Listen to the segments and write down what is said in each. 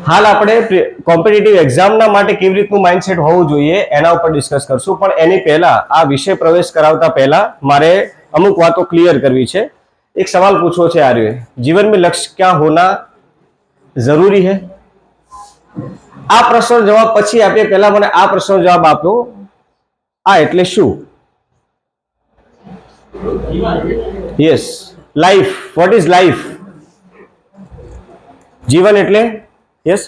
હાલ આપણે કોમ્પિટિટિવ એક્ઝામના માટે કેવી રીતનું માઇન્ડસેટ હોવું જોઈએ એના ઉપર ડિસ્કસ કરશું, પણ એની પહેલા આ વિષય પ્રવેશ કરાવતા પહેલા મારે અમુક વાતો ક્લિયર કરવી છે। एक सवाल पूछो છે आ रही है, जीवन में लक्ष्य क्या होना जरूरी है? આ પ્રશ્નનો જવાબ પછી આપીએ, પહેલા મને આ પ્રશ્નનો જવાબ આપો, આ એટલે શું? Yes, life. What is life? જીવન એટલે યસ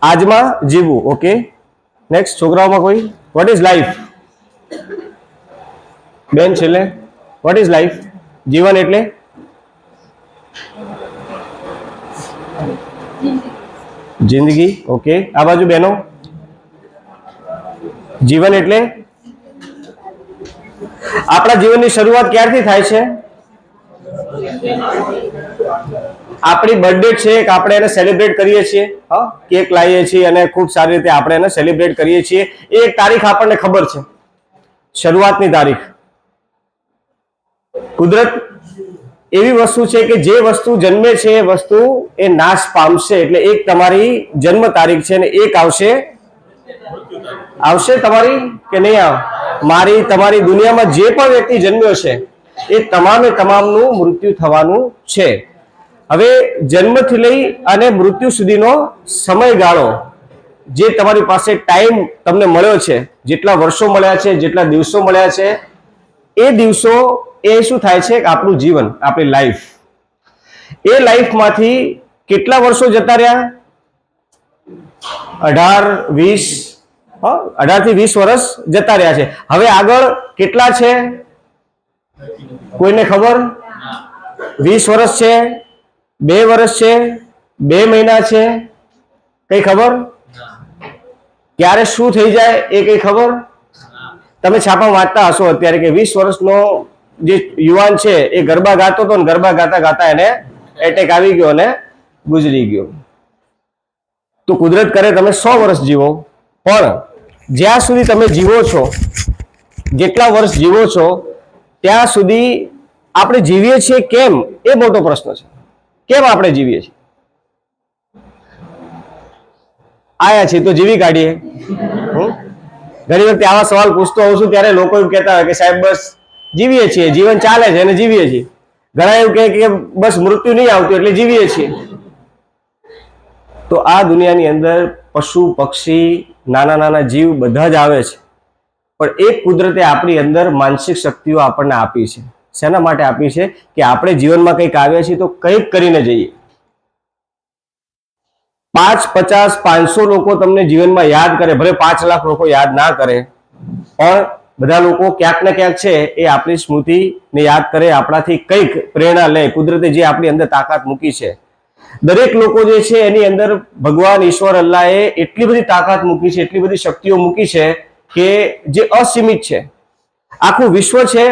આજમાં જીવવું. Okay, next. છોકરાઓમાં કોઈ? What is life? બેન છેલ્લે, વોટ ઇઝ લાઈફ? જીવન એટલે જિંદગી. ઓકે, આ બાજુ બહેનો, જીવન એટલે આપણા જીવનની શરૂઆત ક્યારથી થાય છે? આપણી બર્થડે છે કે આપણે એને સેલિબ્રેટ કરીએ છીએ, હા, કેક લાવીએ છીએ અને ખૂબ સારી રીતે આપણે એને સેલિબ્રેટ કરીએ છીએ. એ એક તારીખ આપણને ખબર છે, શરૂઆતની તારીખ. કુદરત એવી વસ્તુ છે કે જે વસ્તુ જન્મે છે એ વસ્તુ એ નાશ પામશે, એટલે એક તમારી જન્મ તારીખ છે અને એક આવશે તમારી કે નહીં આવે? મારી તમારી દુનિયામાં જે પણ વ્યક્તિ જન્મ્યો છે એ તમામે તમામનું મૃત્યુ થવાનું છે. હવે જન્મથી લઈ અને મૃત્યુ સુધીનો સમયગાળો જે તમારી પાસે ટાઈમ તમને મળ્યો છે, જેટલા વર્ષો મળ્યા છે, જેટલા દિવસો મળ્યા છે, એ દિવસો એ શું થાય છે? આપણું જીવન, આપણી લાઈફ. એ લાઈફમાંથી કેટલા વર્ષો જતા રહ્યા? 18 થી 20 વર્ષ જતા રહ્યા છે. હવે આગળ કેટલા છે? કોઈને ખબર? 20 વર્ષ છે, 2 વર્ષ છે, 2 મહિના છે? કઈ ખબર? ક્યારે શું થઈ જાય એ કઈ ખબર? તમે છાપા વાંચતા હશો અત્યારે કે 20 વર્ષનો જે યુવાન છે એ ગરબા ગાતો હતો ને ગરબા ગાતા ગાતા એને એટેક આવી ગયો અને ગુજરી ગયો. તો કુદરત કરે તમે 100 વર્ષ જીવો, પણ જ્યાં સુધી તમે જીવો છો, જેટલા વર્ષ જીવો છો ત્યાં સુધી આપણે જીવીએ છીએ કેમ? એ મોટો પ્રશ્ન છે. કેમ આપણે જીવીએ છીએ? આયા છીએ તો જીવી કાઢીએ. ઘણી વખતે આવા સવાલ પૂછતો હોઉં છું ત્યારે લોકો એમ કહેતા હોય કે સાહેબ બસ જીવીએ છીએ, જીવન ચાલે છે અને જીવીએ છીએ. ઘણા એવું કહે કે બસ મૃત્યુ નહીં આવતું એટલે જીવીએ છીએ. તો આ દુનિયાની અંદર પશુ, પક્ષી, નાના નાના જીવ બધા જ આવે છે, પણ એક કુદરતે આપણી અંદર માનસિક શક્તિઓ આપણને આપી છે. શેના માટે આપી છે? કે આપણે જીવનમાં કંઈક આવ્યા છીએ તો કંઈક કરીને જઈએ. 5, 50, 500 લોકો તમને જીવનમાં યાદ કરે, ભલે 5 લાખ લોકો યાદ ના કરે, પણ બધા લોકો ક્યાંક ને ક્યાંક છે એ આપણી સ્મૃતિને યાદ કરે, આપણાથી કંઈક પ્રેરણા લે. કુદરતે જે આપણી અંદર તાકાત મૂકી છે, દરેક લોકો જે છે એની અંદર ભગવાન, ઈશ્વર, અલ્લાહે એટલી બધી તાકાત મૂકી છે, એટલી બધી શક્તિઓ મૂકી છે કે જે અસીમિત છે. આખું વિશ્વ છે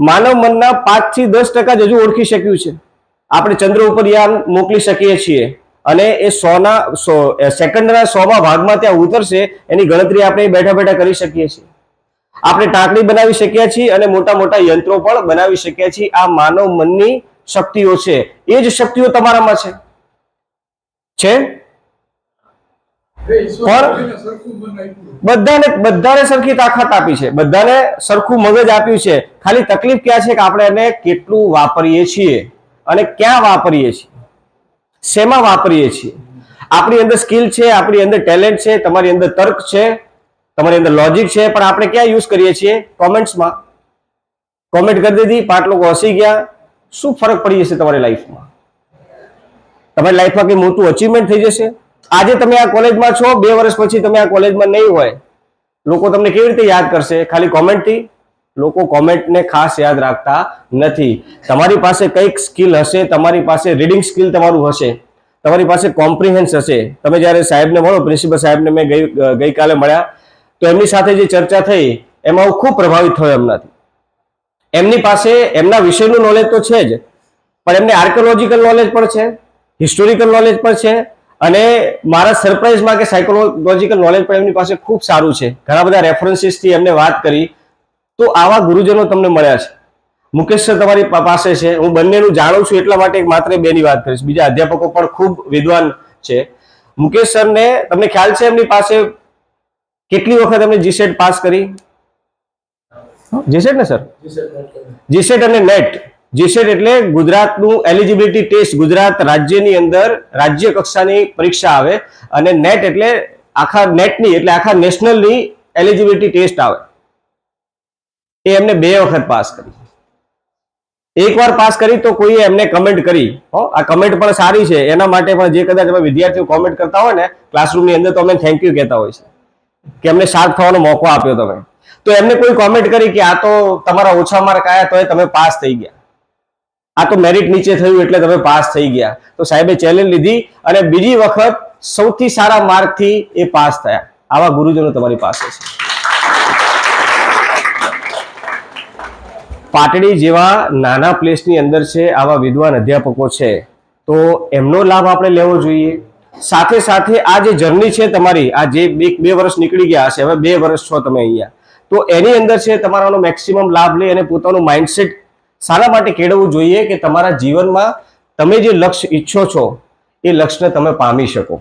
માનવ મનના 5 થી 10% જ હજુ ઓળખી શક્યું છે. આપણે ચંદ્ર ઉપર યાન મોકલી શકીએ છીએ અને એ 100 સેકન્ડના 100મા ભાગમાં ત્યાં ઉતરશે, એની ગણતરી આપણે બેઠા બેઠા કરી શકીએ છીએ. આપણે ટાંકણી બનાવી શકીએ છીએ અને મોટા મોટા યંત્રો પણ બનાવી શકીએ છીએ. આ માનવ મનની શક્તિઓ છે. એ જ શક્તિઓ તમારામાં છે. પણ બધાને સરખી તાકાત આપી છે, બધાને સરખું મગજ આપ્યું છે. ખાલી તકલીફ ક્યાં છે કે આપણે એને કેટલું વાપરીએ છીએ અને ક્યાં વાપરીએ છીએ, શેમાં વાપરીએ છીએ. આપણી અંદર સ્કિલ છે, આપણી અંદર ટેલેન્ટ છે, તમારી અંદર તર્ક છે, તમારી અંદર લોજિક છે, પણ આપણે ક્યાં યુઝ કરીએ છીએ? કોમેન્ટ્સમાં. કોમેન્ટ કરી દીધી, 5 લોકો હસી ગયા, શું ફરક પડી જશે તમારી લાઈફમાં? તમારી લાઈફમાં કઈ મોટું અચીવમેન્ટ થઈ જશે? આજે તમે આ કોલેજમાં છો, 2 વર્ષ પછી તમે આ કોલેજમાં નહીં હોય, લોકો તમને કેવી રીતે યાદ કરશે? ખાલી કોમેન્ટથી? લોકો કોમેન્ટને ખાસ યાદ રાખતા નથી. તમારી પાસે કંઈક સ્કિલ હશે, તમારી પાસે રીડિંગ સ્કિલ તમારું હશે, તમારી પાસે કોમ્પ્રિહેન્સ હશે. તમે જ્યારે સાહેબને મળો, પ્રિન્સિપલ સાહેબને મેં ગઈકાલે મળ્યા, તો એમની સાથે જે ચર્ચા થઈ એમાં હું ખૂબ પ્રભાવિત થયો એમનાથી. એમની પાસે એમના વિષયનું નોલેજ તો છે જ, પણ એમને આર્કિયોલોજીકલ નોલેજ પણ છે, હિસ્ટોરિકલ નોલેજ પણ છે, અને મારા સરપ્રાઈઝમાં કે સાયકોલોજીકલ નોલેજ પણ એમની પાસે ખૂબ સારું છે. ઘણા બધા રેફરન્સીસથી એમને વાત કરી. તો આવા ગુરુજનો તમને મળ્યા છે. મુકેશ સર તમારી પાસે છે, હું બંનેનું જાણું છું એટલા માટે માત્ર બેની વાત કરીશ, બીજા અધ્યાપકો પણ ખૂબ વિદ્વાન છે. મુકેશ સરને તમને ખ્યાલ છે એમની પાસે કેટલી વખત એમને જીસેટ પાસ કરી? જીસેટ ને સર? જીસેટ અને નેટ. જીસેટ એટલે ગુજરાતનું એલિજિબિલિટી ટેસ્ટ, ગુજરાત રાજ્યની અંદર રાજ્ય કક્ષાની પરીક્ષા આવે, અને નેટ એટલે આખા નેટની એટલે આખા નેશનલની એલિજિબિલિટી ટેસ્ટ આવે. એ એમને 2 વખત પાસ કરી. એકવાર પાસ કરી તો કોઈએ એમને કમેન્ટ કરી, આ કમેન્ટ પણ સારી છે, એના માટે પણ જે કદાચ વિદ્યાર્થીઓ કોમેન્ટ કરતા હોય ને ક્લાસરૂમની અંદર, તો અમે થેન્ક યુ કહેતા હોય છે કે અમને શાર્પ થવાનો મોકો આપ્યો તમે. તો એમને કોઈ કોમેન્ટ કરી કે આ તો તમારા ઓછા માર્ક આવ્યા તો તમે પાસ થઈ ગયા, આ તો મેરિટ નીચે થયું એટલે તમે પાસ થઈ ગયા. તો સાહેબે ચેલેન્જ લીધી અને બીજી વખત સૌથી સારા માર્કથી એ પાસ થયા. આવા ગુરુજનો તમારી પાસે છે. પાટડી જેવા નાના પ્લેસની અંદર છે, આવા વિદ્વાન અધ્યાપકો છે, તો એમનો લાભ આપણે લેવો જોઈએ. સાથે સાથે આ જે જર્ની છે તમારી, આ જે 2 વર્ષ નીકળી ગયા હશે, હવે 2 વર્ષ છો તમે અહીંયા, તો એની અંદર છે તમારાનો મેક્સિમમ લાભ લે અને પોતાનું માઇન્ડસેટ શાના માટે કેળવવું જોઈએ કે તમારા જીવનમાં તમે જે લક્ષ્ય ઈચ્છો છો એ લક્ષ્યને તમે પામી શકો.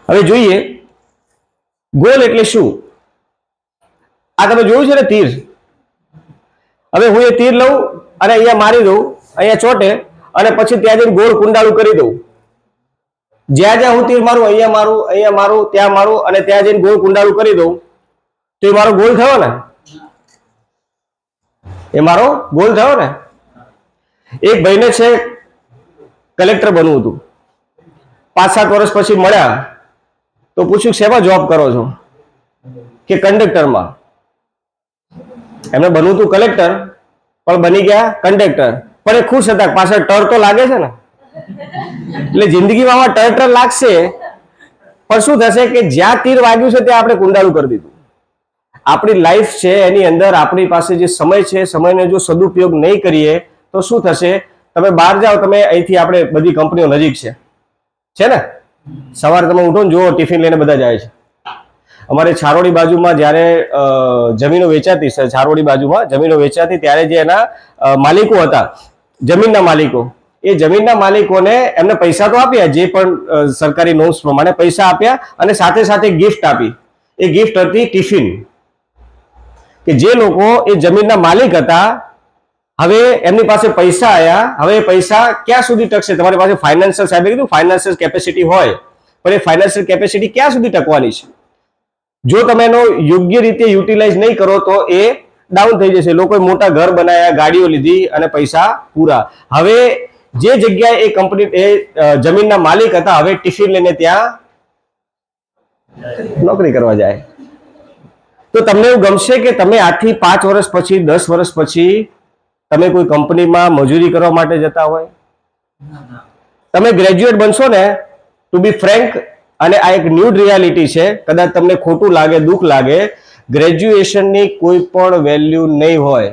હવે જોઈએ ગોલ એટલે શું. આ તમે જોયું છે ને તીર. હવે હું એ તીર લઉં અને અહીંયા મારી દઉં, અહીંયા ચોટે, અને પછી ત્યાં જઈને ગોળ કુંડાળું કરી દઉં. જ્યાં જ્યાં હું તીર મારું, અહીંયા મારું, અહીંયા મારું, ત્યાં મારું, અને ત્યાં જઈને ગોળ કુંડાળું કરી દઉં, તો એ મારો ગોલ થયો ને? એ મારો ગોલ થયો ને? એક ભાઈને છે કલેક્ટર બનવું હતું, 5-7 વર્ષ પછી મળ્યા તો પૂછ્યું શેમાં જોબ કરો છો? કે કંડક્ટરમાં. એમને બનવું હતું કલેક્ટર, પણ બની ગયા કંડક્ટર. પણ એ ખુશ હતા, પાછળ ટર તો લાગે છે ને. એટલે જિંદગીમાં આમાં ટર લાગશે, પણ શું થશે કે જ્યાં તીર વાગ્યું છે ત્યાં આપણે કુંડાળું કરી દીધું. આપણી લાઈફ છે એની અંદર આપણી પાસે જે સમય છે, સમયનો જો સદુપયોગ નહીં કરીએ તો શું થશે? તમે બહાર જાઓ, તમે અહીંથી આપણે બધી કંપનીઓ નજીક છે ને, સવારે તમે ઉઠો ને જુઓ ટિફિન લઈને બધા જાય છે. અમારે છારોડી બાજુમાં જ્યારે જમીનો વેચાતી, છારોડી બાજુમાં જમીનો વેચાતી, ત્યારે જે એના માલિકો હતા, જમીનના માલિકો, એ જમીનના માલિકોને એમને પૈસા તો આપ્યા, જે પણ સરકારી નોમ્સ પ્રમાણે પૈસા આપ્યા, અને સાથે સાથે ગિફ્ટ આપી. એ ગિફ્ટ હતી ટિફિન. કે જે લોકો એ જમીનના માલિક હતા, હવે એમની પાસે પૈસા આવ્યા, હવે એ પૈસા ક્યાં સુધી ટકશે? તમારી પાસે ફાઇનાન્શિયલ, સાહેબે કીધું ફાઇનાન્શિયલ કેપેસિટી હોય, પણ એ ફાઇનાન્શિયલ કેપેસિટી ક્યાં સુધી ટકવાની છે? જો તમે એનો યોગ્ય રીતે યુટિલાઇઝ નહીં કરો તો એ ડાઉન થઈ જશે. લોકોએ મોટા ઘર બનાવ્યા, ગાડીઓ લીધી અને પૈસા પૂરા. હવે જે જગ્યાએ એ કંપની, એ જમીનના માલિક હતા, હવે ટિફિન લઈને ત્યાં નોકરી કરવા જાય. તો તમને એવું ગમશે કે તમે આજથી 5 વર્ષ પછી, 10 વર્ષ પછી તમે કોઈ કંપનીમાં મજૂરી કરવા માટે જતા હોય? તમે ગ્રેજ્યુએટ બનશો ને, ટુ બી ફ્રેન્ક, અને આ એક ન્યૂ રિયાલિટી છે, કદાચ તમને ખોટું લાગે, દુઃખ લાગે, ગ્રેજ્યુએશનની કોઈ પણ વેલ્યુ નહીં હોય.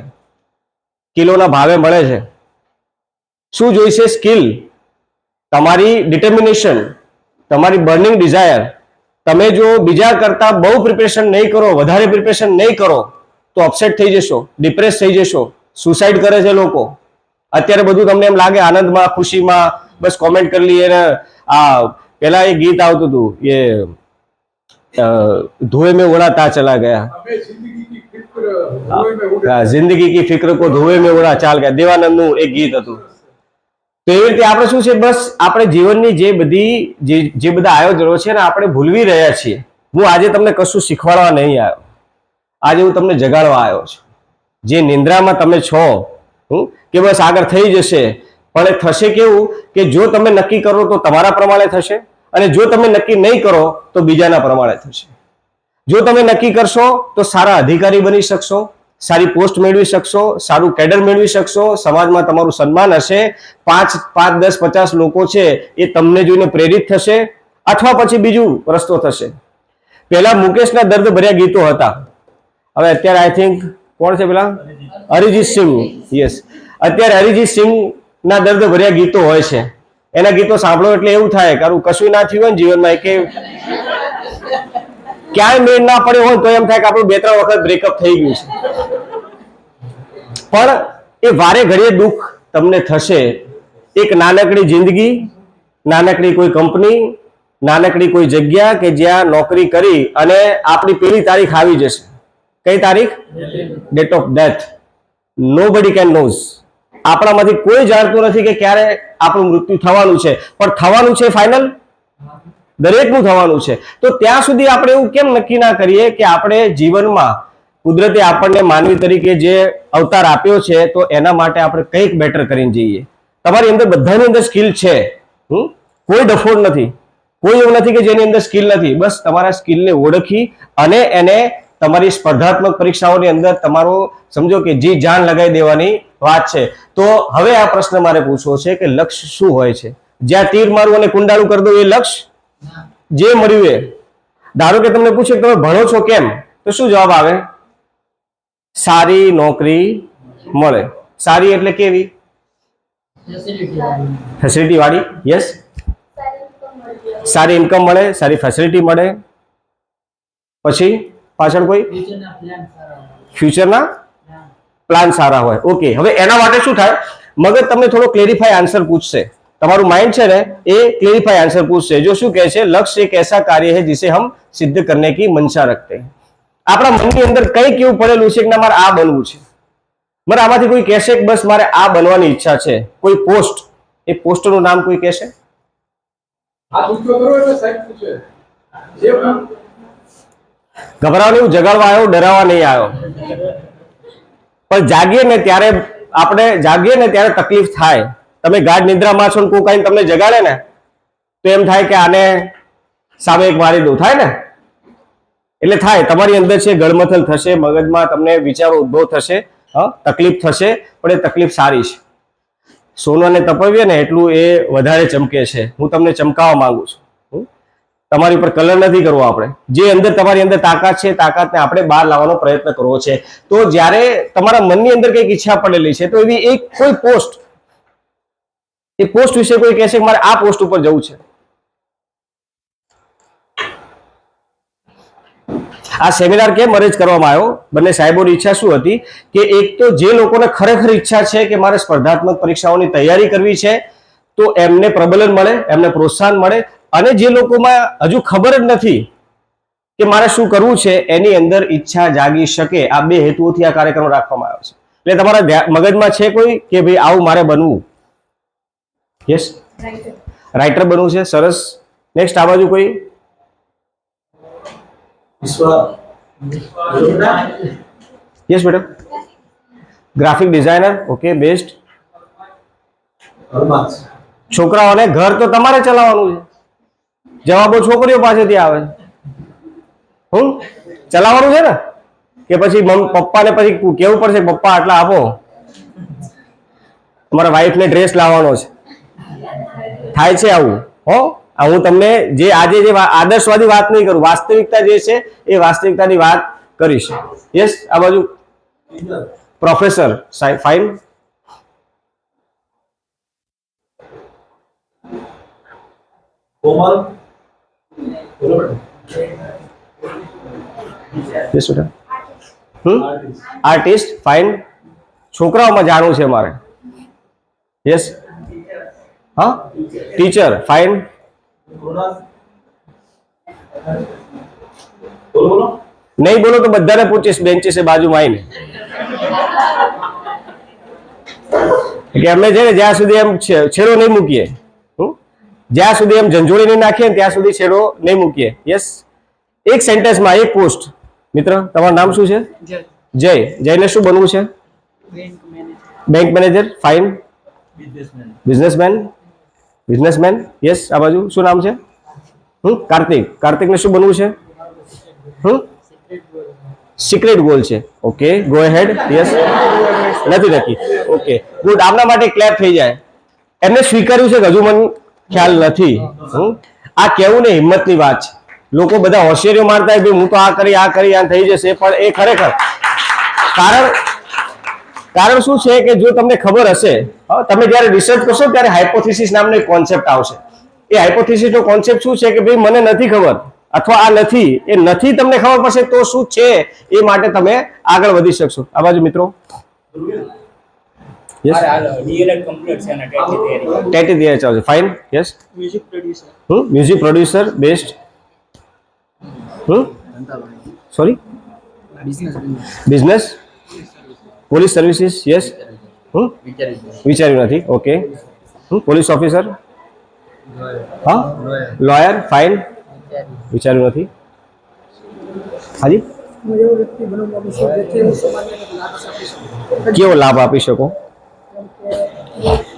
કિલોના ભાવે મળે છે. શું જોઈશે? સ્કિલ, તમારી ડિટર્મિનેશન, તમારી બર્નિંગ ડિઝાયર. તમે જો બીજા કરતા બહુ પ્રિપેરેશન નહીં કરો, વધારે પ્રિપેરેશન નહીં કરો, તો અપસેટ થઈ જશો, ડિપ્રેસ થઈ જશો. સુસાઇડ કરે છે લોકો. અત્યારે બધું તમને એમ લાગે આનંદમાં, ખુશીમાં, બસ કોમેન્ટ કરી લઈએ. આ પેલા એક ગીત આવતું હતું, એ ધુએ में उड़ा ता चला गया, जिंदगी की फिक्र को धुए में उड़ा चाल ગયા, દેવાનંદનું એક ગીત હતું. તો એવી રીતે આપણે શું છે, બસ આપણે જીવનની જે બધા આયોજનો છે ને, આપણે ભૂલવી રહ્યા છીએ. હું આજે તમને કશું શીખવાડવા નહીં આવ્યો, આજે હું તમને જગાડવા આવ્યો છું. જે નિંદ્રામાં તમે છો કે બસ આગળ થઈ જશે, પણ એ થશે કેવું કે જો તમે નક્કી કરો તો તમારા પ્રમાણે થશે, અને જો તમે નક્કી નહીં કરો તો બીજાના પ્રમાણે થશે. જો તમે નક્કી કરશો તો સારા અધિકારી બની શકશો, સારી પોસ્ટ મેળવી શકશો, સારું કેડર મેળવી શકશો, સમાજમાં તમારું સન્માન હશે, 5, 10, 50 લોકો છે એ તમને જોઈને પ્રેરિત થશે, અથવા પછી બીજું રસ્તો થશે. પહેલા મુકેશના દર્દ ભર્યા ગીતો હતા, હવે અત્યારે આઈ થિંક કોણ છે પેલા? અરિજીત સિંહ. યસ, અત્યારે અરિજીત સિંહ ના દર્દ ભર્યા ગીતો હોય છે. એના ગીતો સાંભળો એટલે એવું થાય, કારણ કશું ના થયું હોય ને જીવનમાં, કે ક્યાંય મેળ ના પડ્યો હોય તો એમ થાય કે આપણું 2-3 વખત બ્રેકઅપ થઈ ગયું છે, પણ એ વારે ઘડીએ દુઃખ તમને થશે. એક નાનકડી જિંદગી, નાનકડી કોઈ કંપની, નાનકડી કોઈ જગ્યા કે જ્યાં નોકરી કરી અને આપણી પેલી તારીખ આવી જશે. કઈ તારીખ? Date of death. Nobody can knows. આપણામાંથી કોઈ જાણતું નથી કે ક્યારે આપણું મૃત્યુ થવાનું છે, પણ થવાનું છે ફાઇનલ, દરેકનું થવાનું છે. તો ત્યાં સુધી આપણે એવું કેમ નક્કી ના કરીએ કે આપણે જીવનમાં કુદરતે આપણને માનવી તરીકે જે અવતાર આપ્યો છે તો એના માટે આપણે કંઈક બેટર કરીને જઈએ. તમારી અંદર બધાની અંદર સ્કિલ છે, કોઈ ડફોડ નથી, કોઈ એવું નથી કે જેની અંદર સ્કિલ નથી. બસ તમારા સ્કિલને ઓળખી અને એને તમારી સ્પર્ધાત્મક પરીક્ષાઓની અંદર તમારો સમજો કે જી જાન લગાવી દેવાની વાત છે. તો હવે આ પ્રશ્ન મારે પૂછવો છે કે લક્ષ્ય શું હોય છે? જ્યાં તીર મારું અને કુંડાળું કરી દઉં એ લક્ષ્ય? જે મળ્યું એ. ધારો કે તમને પૂછે કે તમે ભણો છો કેમ, તો શું જવાબ આવે? સારી નોકરી મળે. સારી એટલે કેવી? ફેસિલિટી વાળી. યસ, સારી ઇન્કમ મળે, સારી ફેસિલિટી મળે. પછી પાછળ કોઈ ફ્યુચરના પ્લાન સારા હોય. ઓકે, હવે એના માટે શું થાય? મગજ તમને થોડો ક્લેરિફાઈ આન્સર પૂછશે. તમારું માઇન્ડ છે ને એ क्लेरिफाई आंसर पूछશે. जो શું કહે છે? લક્ષ્ય એક ऐसा कार्य है जिसे हम सिद्ध करने की मंशा रखते हैं. આપણા મનની અંદર કંઈક એવું પડેલું છે કે મારે આ બનવું છે. મને આમાંથી કોઈ કહેશે કે બસ મારે આ બનવાની ઈચ્છા છે. કોઈ પોસ્ટ, એ પોસ્ટનું નામ કોઈ કહેશે? ગભરાવા નહીં, જગાડવા આવ્યો, ડરાવવા નહીં આવ્યો. પણ જાગીએ ને ત્યારે તકલીફ થાય. તમે ગાઢ નિદ્રામાં છો ને કોઈ કઈ તમને જગાડે ને તો એમ થાય કે આને સામે એક મારી દઉં, થાય ને? એટલે થાય, તમારી અંદર છે ગળમથલ થશે, મગજમાં તમને વિચારો ઉદ્ભવ થશે, તકલીફ થશે, પણ એ તકલીફ સારી છે. સોનાને તપવીએ ને એટલું એ વધારે ચમકે છે. હું તમને ચમકાવવા માંગુ છું. તમારી ઉપર કલર નથી કરવો આપણે. જે અંદર તમારી અંદર તાકાત છે, તાકાતને આપણે બહાર લાવવાનો પ્રયત્ન કરવો છે. તો જ્યારે તમારા મનની અંદર કંઈક ઈચ્છા પડેલી છે તો એવી એક કોઈ પોસ્ટ, એ પોસ્ટ વિશે કોઈ કહેશે કે મારે આ પોસ્ટ ઉપર જવું છે. આ સેમિનાર કેમ અરેન્જ કરવામાં આવ્યો? બંને સાહેબોની ઈચ્છા શું હતી કે એક તો જે લોકોને ખરેખર ઈચ્છા છે કે મારે સ્પર્ધાત્મક પરીક્ષાઓની તૈયારી કરવી છે તો એમને પ્રબલન મળે, એમને પ્રોત્સાહન મળે, અને જે લોકોમાં હજુ ખબર જ નથી કે મારે શું કરવું છે એની અંદર ઈચ્છા જાગી શકે. આ બે હેતુઓથી આ કાર્યક્રમ રાખવામાં આવ્યો છે. એટલે તમારા મગજમાં છે કોઈ કે ભાઈ આવું મારે બનવું? યસ, રાઇટર બનવું છે. સરસ. નેક્સ્ટ આ બાજુ કોઈ? યસ બેટા, ગ્રાફિક ડિઝાઇનર. Okay, best. છોકરાઓને ઘર તો તમારે ચલાવવાનું છે, જવાબો છોકરીઓ પાસેથી આવે. ચલાવવાનું છે ને? કે પછી પપ્પાને પછી કેવું પડશે પપ્પા આટલા આપો, તમારા વાઈફને ડ્રેસ લાવવાનો છે? થાય છે આવું? હું તમને જે આજે જે આદર્શવાદી વાત નહીં કરું, વાસ્તવિકતા જે છે એ વાસ્તવિકતાની વાત કરીશ. યસ, આ બાજુ પ્રોફેસર. ફાઇન. કોમલ. યસ બેટા. આર્ટિસ્ટ. ફાઇન. છોકરાઓમાં જાણવું છે મારે. યસ. હા, ટીચર. ફાઇન. નહીં બોલો તો બધાને પૂછીશ બેન્ચીસ બાજુમાં આવીને કે અમે છે ને જ્યાં સુધી એમ છેડો નહીં મૂકીએ, જ્યાં સુધી એમ ઝંઝોળી નહીં નાખીએ ત્યાં સુધી છેડો નહીં મૂકીએ. યસ. એક સેન્ટેન્સમાં એક પોસ્ટ. મિત્ર, તમારું નામ શું છે? જય. જયને શું બનવું છે? Bank manager. Fine. Businessman. Businessman. Yes. આ બાજુ શું નામ છે? કાર્તિક. કાર્તિકને શું બનવું છે? સિક્રેટ ગોલ છે. ઓકે, ગો હેડ. યસ. નથી. Okay, good. આપના માટે ક્લેપ થઈ જાય. એમને સ્વીકાર્યું છે કે હજુ મને ખ્યાલ નથી. આ કેવું ને હિંમતની વાત છે. લોકો બધા હોશિયારીઓ મારતા હોય હું તો આ કરી આ થઈ જશે, પણ એ ખરેખર કારણ શું છે કે જો તમને ખબર હશે, તમે જ્યારે રિસર્ચ કરશો ત્યારે હાઇપોથેસિસ નામનો એક કોન્સેપ્ટ આવશે. એ હાઇપોથેસિસ નો કોન્સેપ્ટ શું છે કે ભાઈ મને નથી ખબર, અથવા આ નથી, એ નથી તમને ખબર પડશે તો શું છે એ માટે તમે આગળ વધી શકશો. આ બાજુ મિત્રો યસ ડીએલએડ કમ્પ્લીટ છે અને ટેટી તૈયારી ચાલુ છે. Fine. Yes music producer music producer best. Sorry business police services. Yes વિચાર્યું નથી. ઓકે. Police officer. હા લોયર. ફાઇન. વિચાર્યું નથી. હાજી કેવો લાભ આપી શકો?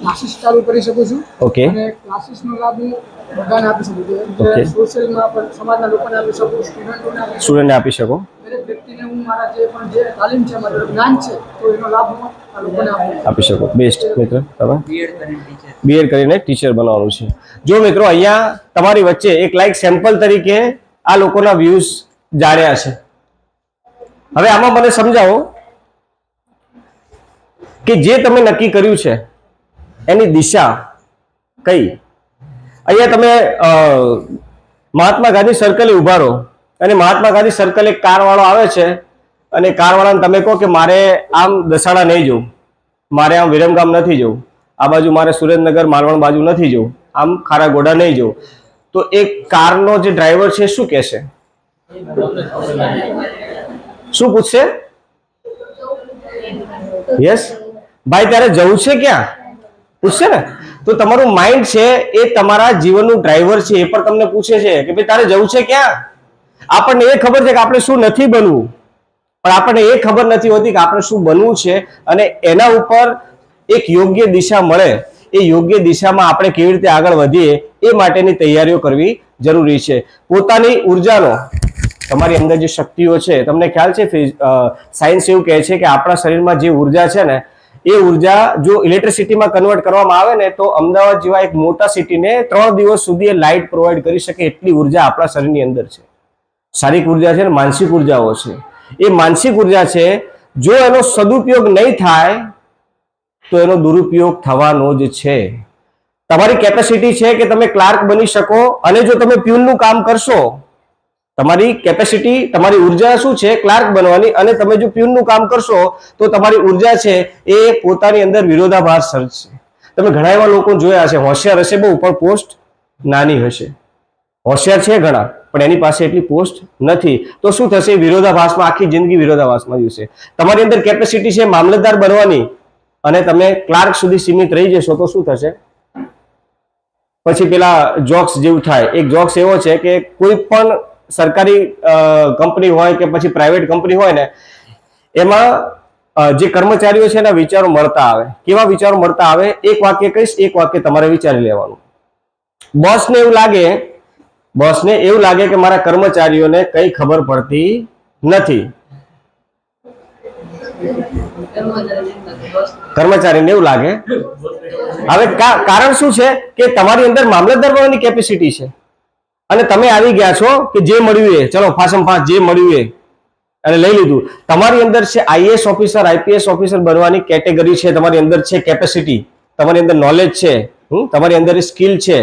ક્લાસીસ ચાલુ કરી શકું છું. ઓકે. અને ક્લાસીસનો લાભ હું બધાને આપી શકું છું. ઓકે. સોશિયલમાં પણ સમાજના લોકોને આપી શકું, સ્ટુડન્ટોને આપી શકું. સ્ટુડન્ટને આપી શકો. દરેક વ્યક્તિને હું મારા જે તાલીમ છે, મારું જ્ઞાન છે, તો એનો લાભ હું આ લોકોને આપી શકો. બેસ્ટ મિત્ર. તમે બીએડ કરીને ટીચર બીએડ કરીને ટીચર બનવાનું છે. જો મિત્રો અહીંયા તમારી વચ્ચે એક લાઈક સેમ્પલ તરીકે આ લોકોના વ્યૂઝ જાણ્યા છે. હવે આમાં મને સમજાવો કે જે તમે નક્કી કર્યું છે એની દિશા કઈ? અહીંયા તમે મહાત્મા ગાંધી સર્કલે ઉભા રહો અને મહાત્મા ગાંધી સર્કલ એક કાર વાળો આવે છે અને કાર વાળાને તમે કહો કે મારે આમ દસાડા નહીં જવું, મારે આમ વિરમગામ નથી જવું, આ બાજુ મારે સુરેન્દ્રનગર માલવણ બાજુ નથી જવું, આમ ખારાગોડા નહીં જવું, તો એક કારનો જે ડ્રાઈવર છે શું કહેશે? શું પૂછશે? યસ ભાઈ ત્યારે જવું છે ક્યાં પૂછશે ને. તો તમારું માઇન્ડ છે એ તમારા જીવનનું ડ્રાઈવર છે, એ પણ તમને પૂછે છે કે ભાઈ તારે જવું છે ક્યાં. આપણને એ ખબર છે કે આપણે શું નથી બનવું, પણ આપણને એ ખબર નથી હોતી કે આપણે શું બનવું છે અને એના ઉપર એક યોગ્ય દિશા મળે, એ યોગ્ય દિશામાં આપણે કેવી રીતે આગળ વધીએ એ માટેની તૈયારીઓ કરવી જરૂરી છે. પોતાની ઉર્જાનો તમારી અંદર જે શક્તિઓ છે, તમને ખ્યાલ છે સાયન્સ એવું કહે છે કે આપણા શરીરમાં જે ઉર્જા છે ને એ ઉર્જા જો ઇલેક્ટ્રિસિટીમાં કન્વર્ટ કરવામાં આવે ને તો અમદાવાદ જેવા એક મોટા સિટીને 3 દિવસ સુધી એ લાઇટ પ્રોવાઈડ કરી શકે એટલી ઉર્જા આપણા શરીરની અંદર છે. શારીરિક ઉર્જા છે ને માનસિક ઉર્જાઓ છે. એ માનસિક ઉર્જા છે, જો એનો સદુપયોગ નહીં થાય તો એનો દુરુપયોગ થવાનો જ છે. તમારી કેપેસિટી છે કે તમે ક્લાર્ક બની શકો અને જો તમે પ્યુનનું કામ કરશો, તમારી કેપેસિટી તમારી ઉર્જા શું છે ક્લાર્ક બનવાની, અને તમે જો પ્યુનનું કામ કરશો તો તમારી ઉર્જા છે એ પોતાની અંદર વિરોધાભાસ સર્જશે. તમે ઘણા એવા લોકો જોયા હશે, હોશિયાર હશે બહુ પણ પોસ્ટ નાની હશે, હોશિયાર છે ઘણા પણ એની પાસે એટલી પોસ્ટ નથી, તો શું થશે? વિરોધાભાસમાં આખી જિંદગી વિરોધાભાસમાં જશે. તમારી અંદર કેપેસિટી છે મામલતદાર બનવાની અને તમે ક્લાર્ક સુધી સીમિત રહી જશો તો શું થશે? પછી પેલા જોક્સ જેવું થાય. એક જોક્સ એવો છે કે કોઈ પણ સરકારી કંપની હોય કે પછી પ્રાઇવેટ કંપની હોય ને, એમાં જે કર્મચારીઓ છે એના વિચારો મળતા આવે. કેવા વિચારો મળતા આવે? એક વાક્ય કહીશ, એક વાક્ય તમારે વિચારી લેવાનું. બોસને એવું લાગે કે મારા કર્મચારીઓને કઈ ખબર પડતી નથી. કર્મચારીને એવું લાગે. હવે કારણ શું છે કે તમારી અંદર મામલતદાર બનવાની કેપેસિટી છે અને તમે આવી ગયા છો કે જે મળ્યું એ ચલો ફાસમ ફાસ જે મળ્યું એ અને લઈ લીધું. તમારી અંદર છે આઈએએસ ઓફિસર આઈપીએસ ઓફિસર બનવાની કેટેગરી છે, તમારી અંદર છે કેપેસિટી, તમારી અંદર નોલેજ છે, તમારી અંદર સ્કિલ છે,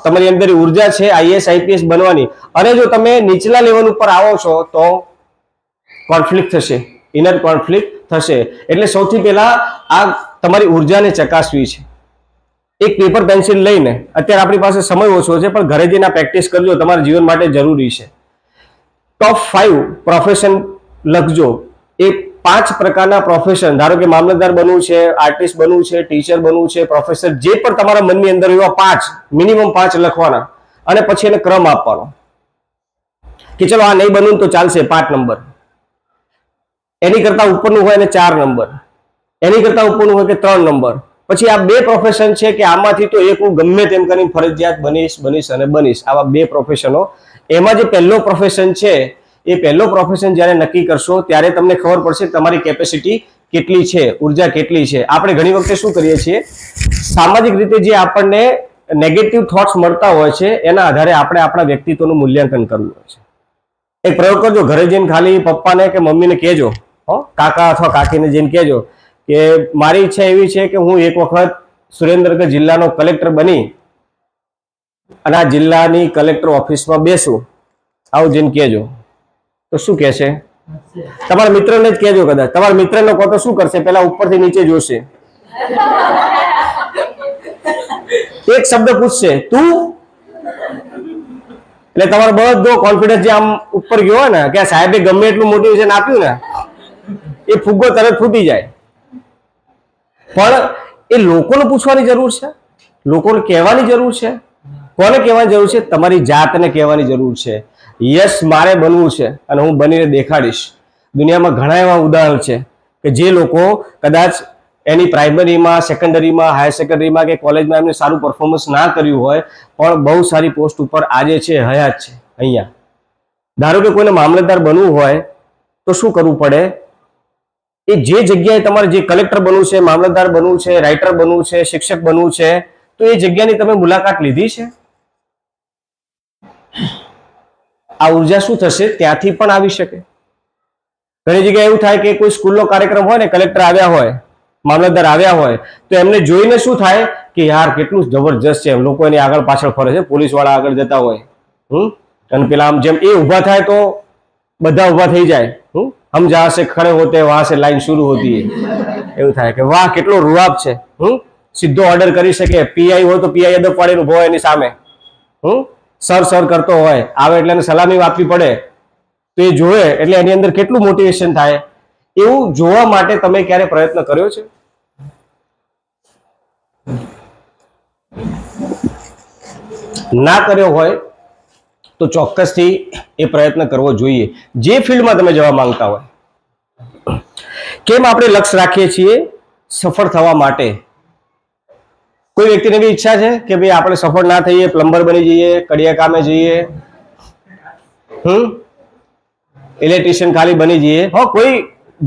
તમારી અંદર ઉર્જા છે આઈએએસ આઈપીએસ બનવાની. અને જો તમે નીચલા લેવલ ઉપર આવો છો તો કોન્ફ્લિક્ટ થશે, ઇનર કોન્ફ્લિક્ટ થશે. એટલે સૌથી પહેલા આ તમારી ઉર્જાને ચકાસવી છે. એક પેપર પેન્સિલ લઈને, અત્યારે આપણી પાસે સમય ઓછો છે પણ ઘરે જઈને પ્રેક્ટિસ કરજો, તમારા જીવન માટે જરૂરી છે. ટોપ 5 પ્રોફેશન લખજો. એ 5 પ્રકારના પ્રોફેશન, ધારો કે મામલતદાર બનવું છે, આર્ટિસ્ટ બનવું છે, ટીચર બનવું છે, પ્રોફેસર, જે પણ તમારા મનની અંદર એવા 5 મિનિમમ 5 લખવાના અને પછી એને ક્રમ આપવાનો કે ચલો આ નહીં બનવું તો ચાલશે 5 નંબર, એની કરતા ઉપરનું હોય ને 4 નંબર, એની કરતા ઉપરનું હોય કે 3 નંબર. પછી આ 2 પ્રોફેશન છે કે આમાંથી તો એક હું ગમે તેમ કરીને ફરજિયાત બનીશ અને બનીશ. આવા 2 પ્રોફેશનો. એમાં જે પહેલો પ્રોફેશન છે એ પહેલો પ્રોફેશન જ્યારે નક્કી કરશો ત્યારે તમને ખબર પડશે તમારી કેપેસિટી કેટલી છે, ઉર્જા કેટલી છે. આપણે ઘણી વખતે શું કરીએ છીએ, સામાજિક રીતે જે આપણને નેગેટિવ થોટ્સ મળતા હોય છે એના આધારે આપણે આપણા વ્યક્તિત્વનું મૂલ્યાંકન કરવું હોય છે. એક પ્રયોગ કરજો, ઘરે જઈને ખાલી પપ્પાને કે મમ્મીને કહેજો, કાકા અથવા કાકીને જઈને કહેજો કે મારી ઈચ્છા એવી છે કે હું એક વખત સુરેન્દ્રનગર જિલ્લાનો કલેક્ટર બની અને આ જિલ્લાની કલેક્ટર ઓફિસમાં બેસું આવું જેને કહેજો તો શું કહેશે? તમારા મિત્રને જ કહેજો, કદાચ તમારા મિત્રને કહો તો શું કરશે? પેલા ઉપરથી નીચે જોશે, એક શબ્દ પૂછશે તું, એટલે તમારો બધો કોન્ફિડન્સ જે આમ ઉપર ગયો હોય ને કે સાહેબે ગમે એટલું મોટિવેશન આપ્યું ને એ ફુગ્ગો તરત ફૂટી જાય. પણ એ લોકોને પૂછવાની જરૂર છે, લોકોને કહેવાની જરૂર છે. કોને કહેવાની જરૂર છે? તમારી જાતને કહેવાની જરૂર છે. યસ, મારે બનવું છે અને હું બનીને દેખાડીશ. દુનિયામાં ઘણા એવા ઉદાહરણ છે કે જે લોકો કદાચ એની પ્રાઇમરીમાં, સેકન્ડરીમાં, હાયર સેકન્ડરીમાં કે કોલેજમાં એમને સારું પરફોર્મન્સ ના કર્યું હોય પણ બહુ સારી પોસ્ટ ઉપર આજે છે, હયાત છે અહીંયા. ધારો કે કોઈને મામલતદાર બનવું હોય તો શું કરવું પડે? એ જે જગ્યાએ તમારે જે કલેક્ટર બનવું છે, મામલતદાર બનવું છે, રાઇટર બનવું છે, શિક્ષક બનવું છે, તો એ જગ્યાની તમે મુલાકાત લીધી છે? આ ઉર્જા શું થશે? ત્યાંથી પણ આવી શકે. ઘણી જગ્યાએ એવું થાય કે કોઈ સ્કૂલનો કાર્યક્રમ હોય ને, કલેક્ટર આવ્યા હોય, મામલતદાર આવ્યા હોય, તો એમને જોઈને શું થાય કે યાર કેટલું જબરજસ્ત છે, લોકો એની આગળ પાછળ ફરે છે, પોલીસ વાળા આગળ જતા હોય, અને પેલા આમ જેમ એ ઊભા થાય તો બધા ઊભા થઈ જાય, હમ જહાં સે ખડે હોતે વહાં સે લાઈન શુरू હોતી હૈ. એવું થાય કે વાહ કેટલો રૂઆબ છે. સીધો ઓર્ડર કરી શકે. પીઆઈ હોય તો પીઆઈ અદબ પાડીને ઉભો હોય એની સામે, સર સર કરતો હોય, આવે એટલે એને સલામી આપવી પડે, તો એ જોવે એટલે એની અંદર કેટલું મોટિવેશન થાય. એવું જોવા માટે તમે ક્યારે પ્રયત્ન કર્યો છે? ના કર્યો હોય તો ચોક્કસથી એ પ્રયત્ન કરવો જોઈએ, જે ફિલ્ડમાં તમે જવા માંગતા હોય. કેમ આપણે લક્ષ્ય રાખીએ છીએ? સફળ થવા માટે. કોઈ વ્યક્તિને બી ઈચ્છા છે કે ભાઈ આપણે સફળ ના થઈએ, પ્લમ્બર બની જઈએ, કડિયા કામે જઈએ, ઇલેક્ટ્રિશિયન ખાલી બની જઈએ? કોઈ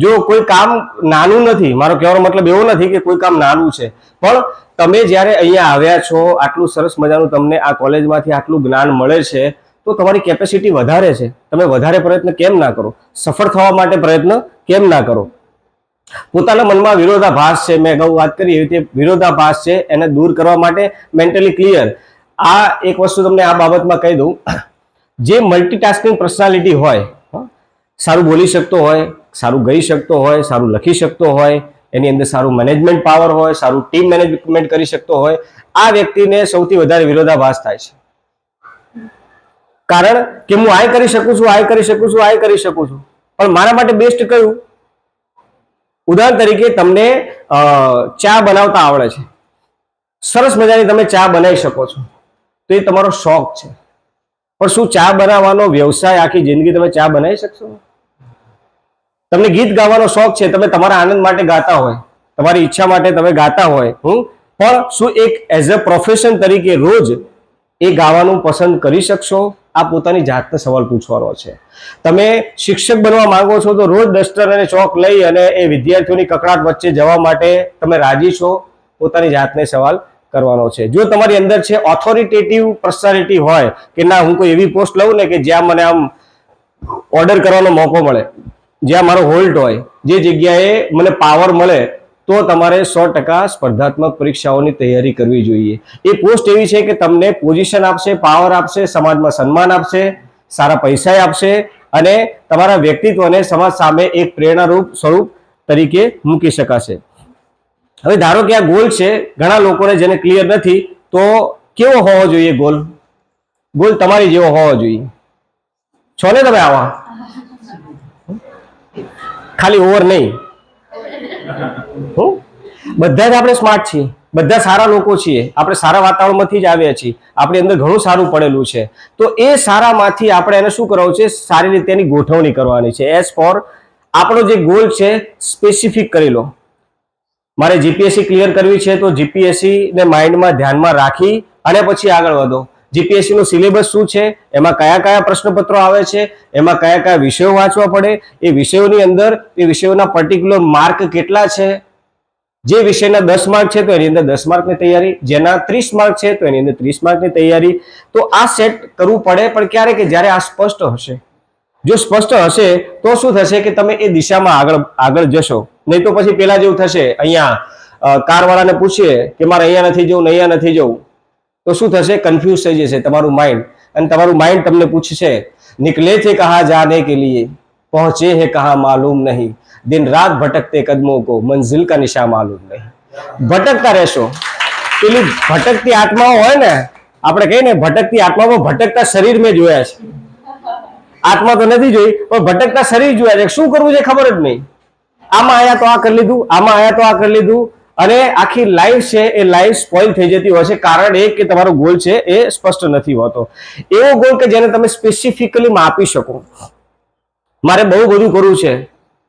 જો કોઈ કામ નાનું નથી, મારો કહેવાનો મતલબ એવો નથી કે કોઈ કામ નાનું છે, પણ તમે જ્યારે અહીંયા આવ્યા છો, આટલું સરસ મજાનું તમને આ કોલેજમાંથી આટલું જ્ઞાન મળે છે, તો તમારી કેપેસિટી વધારે છે. તમે વધારે પ્રયત્ન કેમ ના કરો? સફળ થવા માટે પ્રયત્ન કેમ ના કરો? પોતાના મનમાં વિરોધાભાસ છે, મેં અગાઉ વાત કરી એવી રીતે વિરોધાભાસ છે, એને દૂર કરવા માટે મેન્ટલી ક્લિયર. આ એક વસ્તુ તમને આ બાબતમાં કહી દઉં, જે મલ્ટીટાસ્કિંગ પર્સનાલિટી હોય, સારું બોલી શકતો હોય, સારું ગાઈ શકતો હોય, સારું લખી શકતો હોય, એની અંદર સારું મેનેજમેન્ટ પાવર હોય, સારું ટીમ મેનેજમેન્ટ કરી શકતો હોય, આ વ્યક્તિને સૌથી વધારે વિરોધાભાસ થાય છે. કારણ કે હું આ કરી શકું છું, આ કરી શકું છું, આ કરી શકું છું, પણ મારા માટે બેસ્ટ કયું? ઉદાહરણ તરીકે તમને ચા બનાવતા આવડે છે, સરસ મજાની તમે ચા બનાવી શકો છો, તો એ તમારો શોખ છે. પણ શું ચા બનાવવાનો વ્યવસાય આખી જિંદગી તમે ચા બનાવી શકશો? તમને ગીત ગાવાનો શોખ છે, તમે તમારા આનંદ માટે ગાતા હોય, તમારી ઈચ્છા માટે તમે ગાતા હોય, પણ શું એક એઝ અ પ્રોફેશન તરીકે રોજ એ ગાવાનું પસંદ કરી શકશો? આ પોતાની જાતને સવાલ પૂછવાનો છે. તમે શિક્ષક બનવા માંગો છો તો રોજ ડસ્ટર અને ચોક લઈ અને એ વિદ્યાર્થીઓની કકડાટ વચ્ચે જવા માટે તમે રાજી છો? પોતાની જાતને સવાલ કરવાનો છે. જો તમારી અંદર છે ઓથોરિટેટિવ પર્સનાલિટી હોય કે ના હું કોઈ એવી પોસ્ટ લઉં ને કે જ્યાં મને આમ ઓર્ડર કરવાનો મોકો મળે, જ્યાં મારો હોલ્ટ હોય, જે જગ્યાએ મને પાવર મળે, તો તમારે 100% સ્પર્ધાત્મક પરીક્ષાઓની તૈયારી કરવી જોઈએ. એ પોસ્ટ એવી છે કે તમને પોઝિશન આપશે, પાવર આપશે, સમાજમાં સન્માન આપશે, સારા પૈસા આપશે અને તમારા વ્યક્તિત્વને સમાજ સામે એક પ્રેરણારૂપ સ્વરૂપ તરીકે મૂકી શકાશે. હવે ધારો કે આ ગોલ છે, ઘણા લોકોને જેને ક્લિયર નથી, તો કેવો હોવો જોઈએ ગોલ? ગોલ તમારી જેવો હોવો જોઈએ. છો ને તમે આવા? ખાલી ઓવર નહીં. બધા જ આપણે સ્માર્ટ છીએ, બધા સારા લોકો છીએ, આપણે સારા વાતાવરણમાંથી જ આવ્યા છીએ, આપણી અંદર ઘણું સારું પડેલું છે. તો એ સારામાંથી આપણે એને શું કરવું છે? સારી રીતે એની ગોઠવણી કરવાની છે. એઝ ફોર આપણો જે ગોલ છે સ્પેસિફિક કરી લો. મારે જીપીએસસી ક્લિયર કરવી છે તો જીપીએસસી ને માઇન્ડમાં ધ્યાનમાં રાખી અને પછી આગળ વધો. જીપીએસસી નો સિલેબસ શું છે, એમાં કયા કયા પ્રશ્નપત્રો આવે છે, એમાં કયા કયા વિષયો વાંચવા પડે, એ વિષયોની અંદર એ વિષયોના પર્ટિક્યુલર માર્ક કેટલા છે. જે વિષયના 10 માર્ક છે તો એની અંદર 10 માર્કની તૈયારી, જેના 30 માર્ક છે તો એની અંદર 30 માર્કની તૈયારી. તો આ સેટ કરવું પડે, પણ ક્યારે કે જ્યારે આ સ્પષ્ટ હશે. જો સ્પષ્ટ હશે તો શું થશે કે તમે એ દિશામાં આગળ જશો. નહીં તો પછી પેલા જેવું થશે, અહીંયા કાર વાળાને પૂછીએ કે મારે અહીંયા નથી જવું, અહીંયા નથી જવું, તો શું થશે? કન્ફ્યુઝ થઈ જશે તમારું માઇન્ડ અને તમારું માઇન્ડ તમને પૂછશે નિકલે थे कहाँ जाने के लिए पहुंचे हैं कहाँ मालूम नहीं दिन रात भटकते कदमों को मंजिल का निशा मालूम नहीं ભટકતા રહેશો પેલી ભટકતી આત્માઓ હોય ને આપણે કહીએ ને ભટકતી આત્મામાં ભટકતા શરીર મેં જોયા છે આત્મા તો નથી જોઈ પણ ભટકતા શરીર જોયા છે શું કરવું છે ખબર જ નહીં આમાં આયા તો આ કરી લીધું આમાં આયા તો આ કરી લીધું અને આખી લાઈફ છે એ લાઈફ સ્પોઇલ થઈ જતી હોય છે કારણ એ કે તમારો ગોલ છે એ સ્પષ્ટ નથી હોતો એવો ગોલ કે જેને તમે સ્પેસિફિકલી માપી શકો મારે બહુ બધું કરવું છે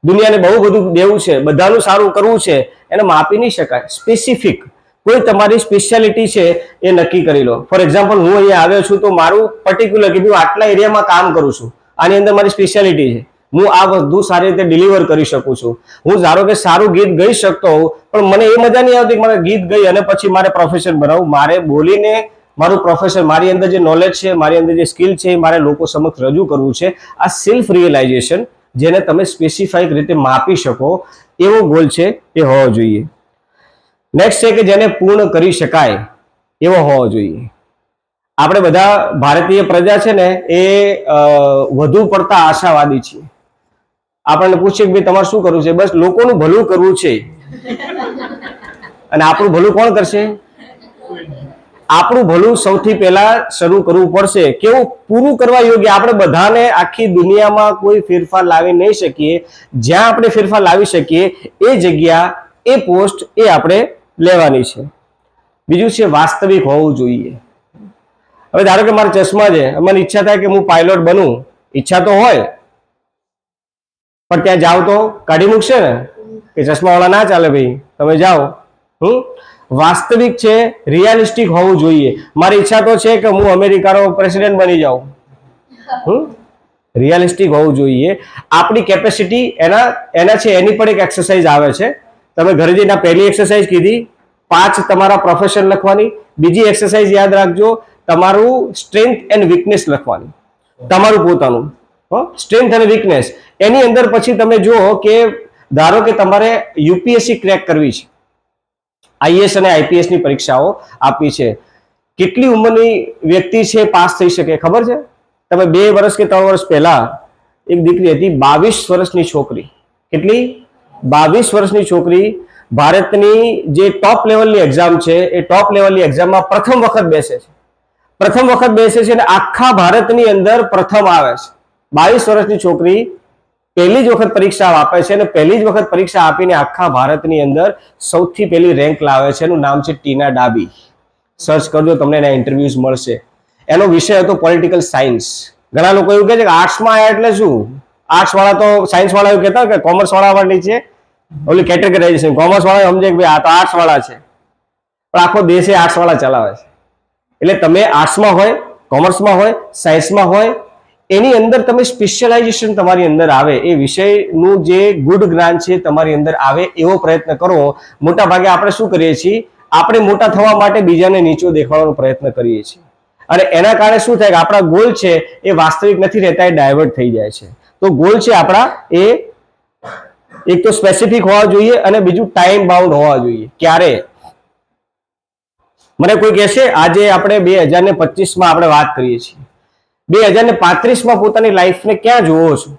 દુનિયાને બહુ બધું દેવું છે બધાનું સારું કરવું છે એને માપી નહીં શકાય સ્પેસિફિક કોઈ તમારી સ્પેશિયાલિટી છે એ નક્કી કરી લો ફોર એક્ઝામ્પલ હું અહીંયા આવ્યો છું તો મારું પર્ટિક્યુલર કે હું આટલા એરિયામાં કામ કરું છું આની અંદર મારી સ્પેશિયાલિટી છે હું આ બધું સારી રીતે ડિલિવર કરી શકું છું હું ધારો કે સારું ગીત ગાઈ શકતો હોઉં પણ મને એ મજા નહીં આવતી કે મારે ગીત ગાઈ અને પછી મારે પ્રોફેશન બનાવવું મારે બોલીને મારું પ્રોફેશન મારી અંદર જે નોલેજ છે મારી અંદર જે સ્કિલ છે એ મારે લોકો સમક્ષ રજૂ કરવું છે આ સેલ્ફ રિયલાઇઝેશન જેને તમે સ્પેસિફાઈક રીતે માપી શકો એવો ગોલ છે એ હોવો જોઈએ નેક્સ્ટ છે કે જેને પૂર્ણ કરી શકાય એવો હોવો જોઈએ આપણે બધા ભારતીય પ્રજા છે ને એ વધુ પડતા આશાવાદી છીએ આપણને પૂછીએ કે ભાઈ તમારે શું કરવું છે બસ લોકોનું ભલું કરવું છે અને આપણું ભલું કોણ કરશે આપણું ભલું સૌથી પહેલા શરૂ કરવું પડશે કેવું પૂરું કરવા યોગ્ય આપણે બધાને આખી દુનિયામાં કોઈ ફેરફાર લાવી નહીં શકીએ જ્યાં આપણે ફેરફાર લાવી શકીએ એ જગ્યા એ પોસ્ટ એ આપણે લેવાની છે બીજું છે વાસ્તવિક હોવું જોઈએ હવે ધારો કે મારા ચશ્મા છે મને ઈચ્છા થાય કે હું પાયલોટ બનું ઈચ્છા તો હોય પણ ત્યાં જાવ તો કાઢી મૂકશે ને કે ચશ્માવાળા ના ચાલે ભાઈ તમે જાઓ વાસ્તવિક છે રિયાલિસ્ટિક હોવું જોઈએ મારી ઈચ્છા તો છે કે હું અમેરિકાનો પ્રેસિડેન્ટ બની જાઉં રિયાલિસ્ટિક હોવું જોઈએ આપણી કેપેસિટી એના છે એની પણ એક એક્સરસાઇઝ આવે છે તમે ઘરે જઈને પહેલી એક્સરસાઇઝ કીધી 5 તમારા પ્રોફેશન લખવાની બીજી એક્સરસાઇઝ યાદ રાખજો તમારું સ્ટ્રેન્થ એન્ડ વીકનેસ લખવાની તમારું પોતાનું સ્ટ્રેન્થ અને વીકનેસ એની અંદર પછી તમે જુઓ કે ધારો કે તમારે યુપીએસસી ક્રેક કરવી છે આઈએએસ અને આઈપીએસ ની પરીક્ષાઓ આપી છે કેટલી ઉંમરની વ્યક્તિ છે પાસ થઈ શકે ખબર છે તમે 2 વર્ષ કે 3 વર્ષ પહેલા એક દીકરી હતી 22 વર્ષની છોકરી કેટલી 22 વર્ષની છોકરી ભારતની જે ટોપ લેવલની એક્ઝામ છે એ ટોપ લેવલની એક્ઝામમાં પ્રથમ વખત બેસે છે અને આખા ભારતની અંદર પ્રથમ આવે છે 22 વર્ષની છોકરી પહેલી જ વખત પરીક્ષા આપે છે અને પહેલી જ વખત પરીક્ષા આપીને આખા ભારતની અંદર સૌથી પહેલી રેન્ક લાવે છે એનું નામ છે ટીના ડાબી સર્ચ કરજો તમને એના ઇન્ટરવ્યુઝ મળશે એનો વિષય હતો પોલિટિકલ સાયન્સ ઘણા લોકો એવું કહે છે કે આર્ટ્સમાં આવ્યા એટલે શું આર્ટ્સ વાળા તો સાયન્સ વાળા એવું કહેતા કે કોમર્સ વાળા વાળી છે ઓલી કેટેગરાઇઝેશન કોમર્સ વાળા સમજે કે ભાઈ આ તો આર્ટ્સ વાળા છે પણ આખો દેશ એ આર્ટ્સ વાળા ચલાવે છે એટલે તમે આર્ટ્સમાં હોય કોમર્સમાં હોય સાયન્સમાં હોય એની અંદર તમે સ્પેશિયલાઇઝેશન તમારી અંદર આવે એ વિષયનું જે ગુડ જ્ઞાન છે તમારી અંદર આવે એવો પ્રયત્ન કરો મોટા ભાગે આપણે શું કરીએ છીએ આપણે મોટા થવા માટે બીજાને નીચો દેખાડવાનો પ્રયત્ન કરીએ છીએ અને એના કારણે શું થાય કે આપણા ગોલ છે એ વાસ્તવિક નથી રહેતા એ ડાયવર્ટ થઈ જાય છે તો ગોલ છે આપણા એ એક તો સ્પેસિફિક હોવા જોઈએ અને બીજું ટાઈમ બાઉન્ડ હોવા જોઈએ ક્યારે મને કોઈ કહેશે આજે આપણે 2025 માં આપણે વાત કરીએ છીએ 2035 માં પોતાની લાઈફને ક્યાં જોવો છો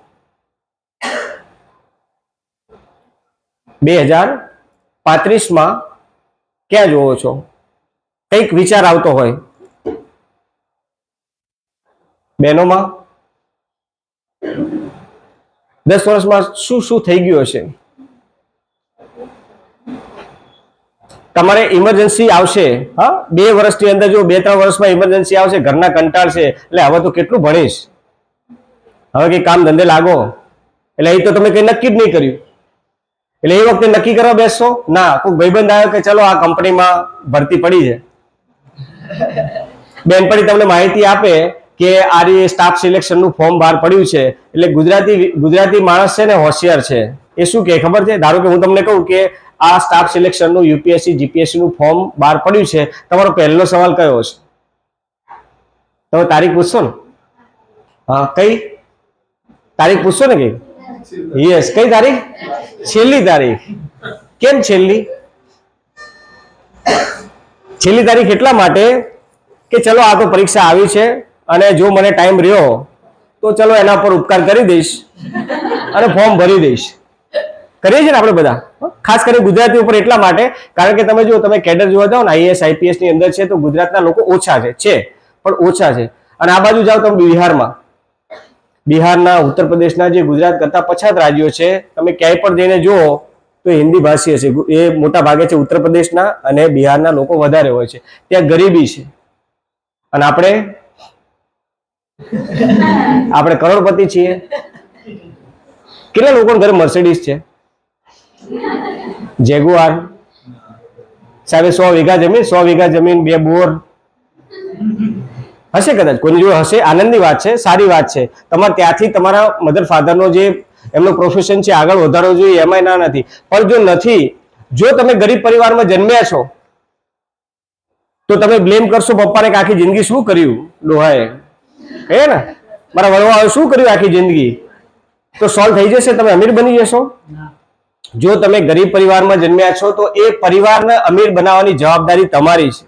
2035 માં ક્યાં જોવો છો કઈક વિચાર આવતો હોય બહેનોમાં 10 વર્ષમાં શું થઈ ગયું હશે તમારે ઇમરજન્સી આવશે હા 2 વર્ષની અંદર જો 2-3 વર્ષમાં ઇમરજન્સી આવશે ઘરના કંટાળશે એટલે હવે તો કેટલું ભણીશ હવે કઈ કામ ધંધે લાગો એટલે એ તો તમે કઈ નક્કી જ નહીં કર્યું એટલે એ વખતે નક્કી કરવા બેસશો ના કોઈ ભાઈબંધ આવ્યો કે ચલો આ કંપનીમાં ભરતી પડી છે બેનપણી તમને માહિતી આપે કે આ સ્ટાફ સિલેક્શન નું ફોર્મ બહાર પડ્યું છે એટલે ગુજરાતી માણસ છે ને હોશિયાર છે એ શું કે ખબર છે ધારો કે હું તમને કહું કે આ સ્ટાફ સિલેક્શન નું યુપીએસસી જીપીએસસી નું ફોર્મ બહાર પડ્યું છે તમારો પહેલો સવાલ કયો હશે તમે તારીખ પૂછશો ને હા કઈ તારીખ પૂછશો ને કઈ યસ કઈ તારીખ છેલ્લી તારીખ કેમ છેલ્લી તારીખ એટલા માટે કે ચલો આ તો પરીક્ષા આવી છે અને જો મને ટાઈમ રહ્યો તો ચલો એના પર ઉપકાર કરી દઈશ અને ફોર્મ ભરી દઈશ. કરીએ છીએ ને આપણે બધા, ખાસ કરીને ગુજરાતી ઉપર એટલા માટે, કારણ કે તમે જો તમે કેડર જોવા જાઓ ને આઈએએસ આઈપીએસ ની અંદર છે તો ગુજરાતના લોકો ઓછા છે પણ ઓછા છે. અને આ બાજુ જાઓ તમે બિહારમાં, બિહારના, ઉત્તર પ્રદેશના જે ગુજરાત કરતા પછાત રાજ્યો છે, તમે ક્યાંય પણ જઈને જુઓ તો હિન્દી ભાષી હશે. એ મોટા ભાગે છે ઉત્તર પ્રદેશના અને બિહારના લોકો વધારે હોય છે. ત્યાં ગરીબી છે અને આપણે કરોડપતિ છીએ. કેટલા લોકો ઘરે મર્સિડીઝ છે, જેગુઆર. સાહેબ 100 વીઘા જમીન, 100 વીઘા જમીન, 2 બોર હશે કદાચ, કોઈની જોડે હશે. આનંદની વાત છે, સારી વાત છે. તમારે ત્યાંથી તમારા મધર ફાધરનો જે એમનો પ્રોફેશન છે આગળ વધારવો જોઈએ, એમાં ના નથી. પણ જો નથી, જો તમે ગરીબ પરિવારમાં જન્મ્યા છો તો તમે બ્લેમ કરશો પપ્પાને કે આખી જિંદગી શું કર્યું ડોહાએ, હે ને, મારા વડવાએ શું કર્યું આખી જિંદગી, તો સોલ્વ થઈ જશે? તમે અમીર બની જશો? જો તમે ગરીબ પરિવારમાં જન્મ્યા છો તો એ પરિવારને અમીર બનાવવાની જવાબદારી તમારી છે.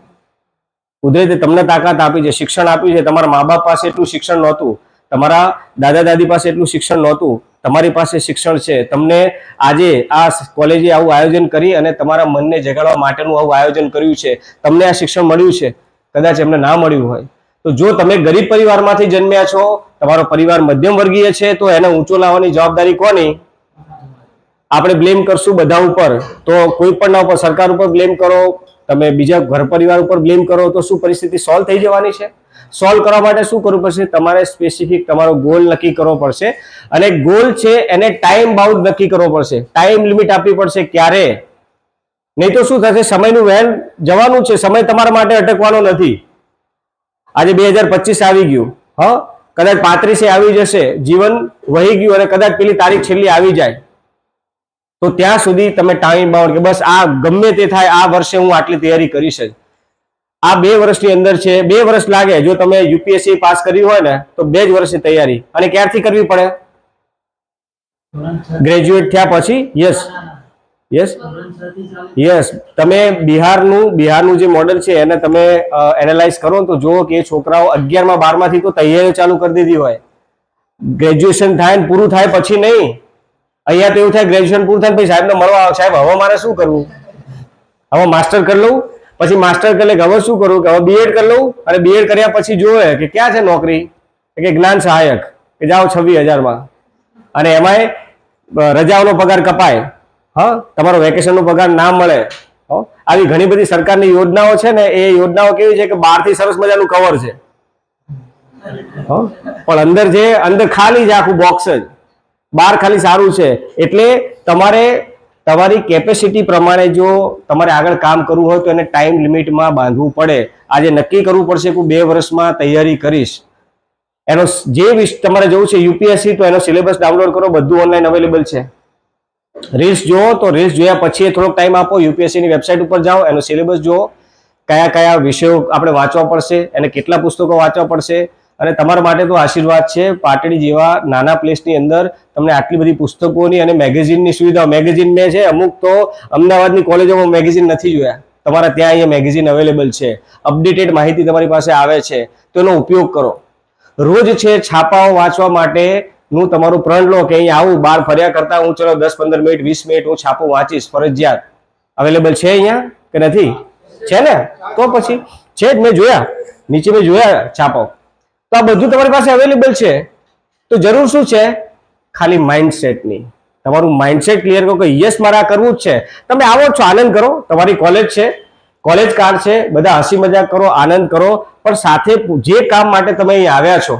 કુદરતે તમને તાકાત આપી છે, શિક્ષણ આપ્યું છે. તમારા મા બાપ પાસે એટલું શિક્ષણ નહોતું, તમારા દાદા દાદી પાસે એટલું શિક્ષણ નહોતું, તમારી પાસે શિક્ષણ છે. તમને આજે આ કોલેજે આવું આયોજન કરી અને તમારા મનને જગાડવા માટેનું આવું આયોજન કર્યું છે. તમને આ શિક્ષણ મળ્યું છે, કદાચ એમને ના મળ્યું હોય. તો જો તમે ગરીબ પરિવારમાંથી જન્મ્યા છો, તમારો પરિવાર મધ્યમ વર્ગીય છે, તો એને ઊંચો લાવવાની જવાબદારી કોની? આપણે બ્લેમ કરશું બધા ઉપર તો કોઈ પણ ઉપર, સરકાર ઉપર બ્લેમ કરો, તમે બીજા ઘર પરિવાર ઉપર બ્લેમ કરો, તો શું પરિસ્થિતિ સોલ્વ થઈ જવાની છે? સોલ્વ કરવા માટે શું કરવું પડશે? તમારે સ્પેસિફિક તમારો ગોલ નક્કી કરવો પડશે. અને ગોલ છે એને ટાઈમ બાઉન્ડ નક્કી કરવો પડશે, ટાઈમ લિમિટ આપવી પડશે. ક્યારે? નહીં તો શું થશે? સમયનું વહેણ જવાનું છે, સમય તમારા માટે અટકવાનો નથી. આજે 2025 આવી ગયું, હા, કદાચ 35 આવી જશે, જીવન વહી ગયું અને કદાચ પેલી તારીખ છેલ્લી આવી જાય, તો ત્યાં સુધી તમે ટાઈમ બાઉન્ડ કે બસ આ ગમે તે થાય, આ વર્ષે હું આટલી તૈયારી કરીશ જ. આ 2 વર્ષની અંદર છે, 2 વર્ષ લાગે. જો તમે યુપીએસસી પાસ કર્યું હોય ને તો 2 જ વર્ષની તૈયારી. અને ક્યારથી કરવી પડે? ગ્રેજ્યુએટ થયા પછી. Yes yes yes. તમે બિહારનું જે મોડેલ છે એને તમે એનાલાઇઝ કરો તો જુઓ કે એ છોકરાઓ 11માં 12માંથી તો તૈયારીઓ ચાલુ કરી દીધી હોય. ગ્રેજ્યુએશન થાય ને પૂરું થાય પછી નહીં. અહીંયા તો એવું થાય, ગ્રેજ્યુએશન પૂરું થાય પછી સાહેબને મળવા આવે, સાહેબ હવે મારે શું કરવું? હવે માસ્ટર કરી લઉં, પછી માસ્ટર કરી લે હવે શું કરું, કે હવે બીએડ કરી લઉં, અને બીએડ કર્યા પછી જોવે કે ક્યાં છે નોકરી, કે જ્ઞાન સહાયક, કે જાઓ 26,000માં, અને એમાંય રજાઓનો પગાર કપાય, હા, તમારો વેકેશનનો પગાર ના મળે. આવી ઘણી બધી સરકારની યોજનાઓ છે ને, એ યોજનાઓ કેવી છે કે બહારથી સરસ મજાનું કવર છે, પણ અંદર જે અંદર ખાલી છે, આખું બોક્સ જ, બહાર ખાલી સારું છે. એટલે તમારે તમારી કેપેસિટી પ્રમાણે જો તમારે આગળ કામ કરવું હોય તો એને ટાઈમ લિમિટમાં બાંધવું પડે. આજે નક્કી કરવું પડશે કે હું 2 વર્ષમાં તૈયારી કરીશ. એનો જે તમારે જવું છે યુપીએસસી, તો એનો સિલેબસ ડાઉનલોડ કરો, બધું ઓનલાઈન અવેલેબલ છે. રીલ્સ જુઓ, તો રીલ્સ જોયા પછી થોડોક ટાઈમ આપો, યુપીએસસીની વેબસાઇટ ઉપર જાઓ, એનો સિલેબસ જુઓ, કયા કયા વિષયો આપણે વાંચવા પડશે, એને કેટલા પુસ્તકો વાંચવા પડશે. અને તમારા માટે તો આશીર્વાદ છે, પાટડી જેવા નાના પ્લેસની અંદર તમને આટલી બધી પુસ્તકોની અને મેગેઝિનની સુવિધા. મેગેઝિન મેં છે, અમુક તો અમદાવાદની કોલેજોમાં મેગેઝિન નથી જોયા, તમારા ત્યાં અહીંયા મેગેઝિન અવેલેબલ છે, અપડેટેડ માહિતી તમારી પાસે આવે છે, તો એનો ઉપયોગ કરો. રોજ છે છાપાઓ વાંચવા માટેનું તમારું પ્રણ લો કે અહીંયા આવું, બહાર ફર્યા કરતા હું ચલો 10-15 મિનિટ 20 મિનિટ હું છાપો વાંચીશ, ફરજિયાત. અવેલેબલ છે અહીંયા કે નથી? છે ને? તો પછી છે જ, મેં જોયા, નીચે મેં જોયા છાપો. તો આ બધું તમારી પાસે અવેલેબલ છે. તો જરૂર શું છે? ખાલી માઇન્ડસેટની. તમારું માઇન્ડસેટ ક્લિયર કરો કે યસ મારે આ કરવું જ છે. તમે આવો છો, આનંદ કરો, તમારી કોલેજ છે, કોલેજ કાર્ડ છે, બધા હસી મજાક કરો, આનંદ કરો, પણ સાથે જે કામ માટે તમે અહીં આવ્યા છો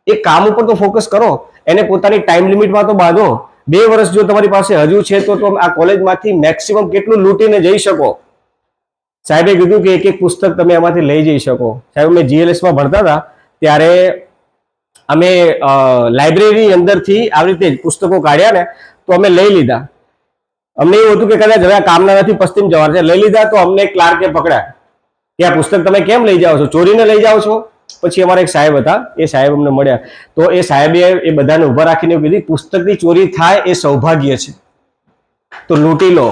એ કામ ઉપર તો ફોકસ કરો, એને પોતાની ટાઈમ લિમિટમાં તો બાંધો. 2 વર્ષ જો તમારી પાસે હજુ છે તો આ કોલેજમાંથી મેક્સિમમ કેટલું લૂંટીને જઈ શકો. સાહેબે કીધું કે એક પુસ્તક તમે એમાંથી લઈ જઈ શકો. સાહેબ, મેં જીએલએસમાં ભણતા હતા ત્યારે અમે લાઇબ્રેરી અંદરથી આવી રીતે પુસ્તકો કાઢ્યા ને, તો અમે લઈ લીધા. અમને એવું હતું કે કદાચ હવે કામના નથી, પશ્ચિમ જવાનું છે, લઈ લીધા. તો અમને ક્લાર્કે પકડ્યા કે આ પુસ્તક તમે કેમ લઈ જાઓ છો, ચોરીને લઈ જાઓ છો? પછી અમારા એક સાહેબ હતા, એ સાહેબ અમને મળ્યા, તો એ સાહેબે એ બધાને ઉભા રાખીને કીધું, પુસ્તકની ચોરી થાય એ સૌભાગ્ય છે, તો લૂંટી લો.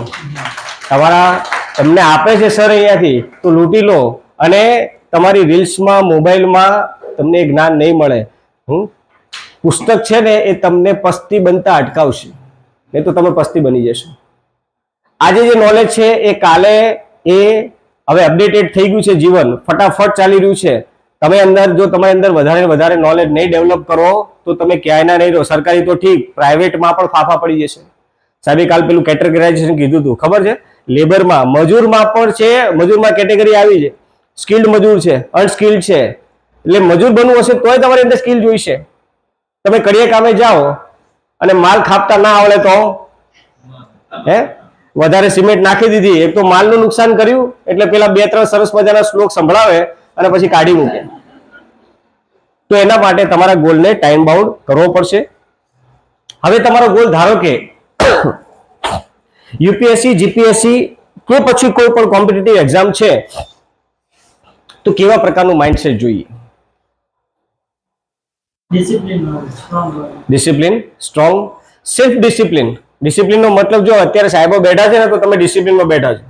તમને આપે છે સર અહીંયાથી, તો લૂંટી લો. અને તમારી રીલ્સમાં, મોબાઈલમાં તમને એ જ્ઞાન નહીં મળે. પુસ્તક છે ને એ તમને પસ્તી બનતા અટકાવશે, નહીં તો તમે પસ્તી બની જશો. આજે જે નોલેજ છે એ કાલે એ હવે અપડેટેડ થઈ ગયું છે. જીવન ફટાફટ ચાલી રહ્યું છે. તમે અંદર જો તમારી અંદર વધારે ને વધારે નોલેજ નહીં ડેવલપ કરો તો તમે ક્યાંયના નહીં રહો. સરકારી તો ઠીક, પ્રાઇવેટમાં પણ ફાફા પડી જશે. સાહેબે કાલ પેલું કેટેગરાઇઝેશન કીધું હતું, ખબર છે? લેબરમાં, મજૂરમાં પણ છે. મજૂરમાં કેટેગરી આવી છે, સ્કિલ્ડ મજૂર છે, અનસ્કિલ્ડ છે. એટલે મજૂર બનવું હશે તોય તમારી અંદર સ્કિલ જોઈશે. તમે કડિયા કામે જાઓ અને માલ ખાપતા ના આવડે તો વધારે સિમેન્ટ નાખી દીધી, એક તો માલનું નુકસાન કર્યું, એટલે પેલા 2-3 સરસ મજાના શ્લોક સંભળાવે અને પછી કાઢી મૂકે. તો એના માટે તમારા ગોલને ટાઈમ બાઉન્ડ કરવો પડશે. હવે તમારો ગોલ ધારો કે યુપીએસસી, જીપીએસસી કે પછી કોઈ પણ કોમ્પિટિટિવ એક્ઝામ છે, તો કેવા પ્રકારનું માઇન્ડસેટ જોઈએ? Discipline, strong, self discipline. ડિસિપ્લિનનો મતલબ જો અત્યારે સાહેબો બેઠા છે ને તો તમે ડિસિપ્લિનમાં બેઠા છો.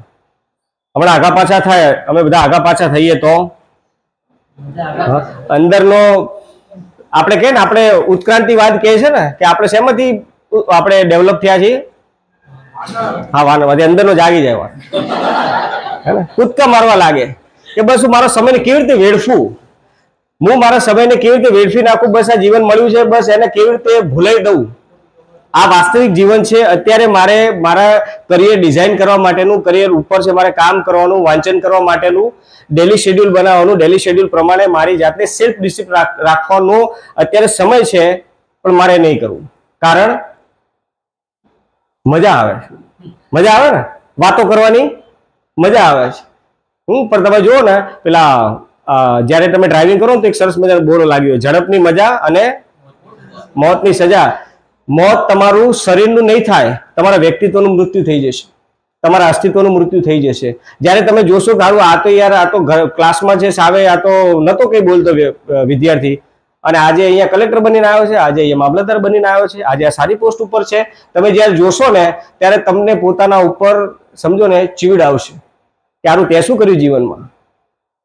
હમણાં આગા પાછા થાય, અમે બધા આગા પાછા થઈએ તો અંદરનો આપણે કહે ને, આપણે ઉત્ક્રાંતિવાદ કહે છે ને કે આપણે શેમાંથી આપણે ડેવલપ થયા છીએ? હા, વાનો અંદરનો જાગી જાય, હે ને, કૂદકા મારવા લાગે કે બસ હું મારા સમયને કેવી રીતે વેડફું, હું મારા સમયને કેવી રીતે વેડફી નાખું, બસ આ જીવન મળ્યું છે, બસ એને કેવી રીતે ભૂલાઈ દઉં. આ વાસ્તવિક જીવન છે. અત્યારે મારે મારા કરિયર ડિઝાઇન કરવા માટેનું, કરિયર ઉપર છે મારે કામ કરવાનું, વાંચન કરવા માટેનું ડેલી શેડ્યુલ બનાવવાનું, ડેલી શેડ્યુલ પ્રમાણે મારી જાતને સેલ્ફ ડિસિપ્લિન રાખવાનો અત્યારે સમય છે, પણ મારે નહીં કરવું. કારણ મજા આવે છે, મજા આવે ને, વાતો કરવાની મજા આવે છે. પણ તમે જુઓ ને પેલા જ્યારે તમે ડ્રાઇવિંગ કરો ને તો એક સરસ મજાનો બોર્ડ લાગ્યો, ઝડપની મજા અને મોતની સજા. મોત તમારું શરીરનું નહીં થાય, તમારા વ્યક્તિત્વનું મૃત્યુ થઈ જશે, તમારા અસ્તિત્વનું મૃત્યુ થઈ જશે. જ્યારે તમે જોશો કે આ તો યાર, આ તો ક્લાસમાં છે સાવે, આ તો નતો કઈ બોલતો વિદ્યાર્થી, અને આજે અહીંયા કલેક્ટર બનીને આવ્યો છે, આજે અહીંયા મામલતદાર બનીને આવ્યો છે, આજે આ સારી પોસ્ટ ઉપર છે. તમે જ્યારે જોશો ને ત્યારે તમને પોતાના ઉપર સમજો ને ચીડ આવશે કે આનું તે શું કર્યું જીવનમાં.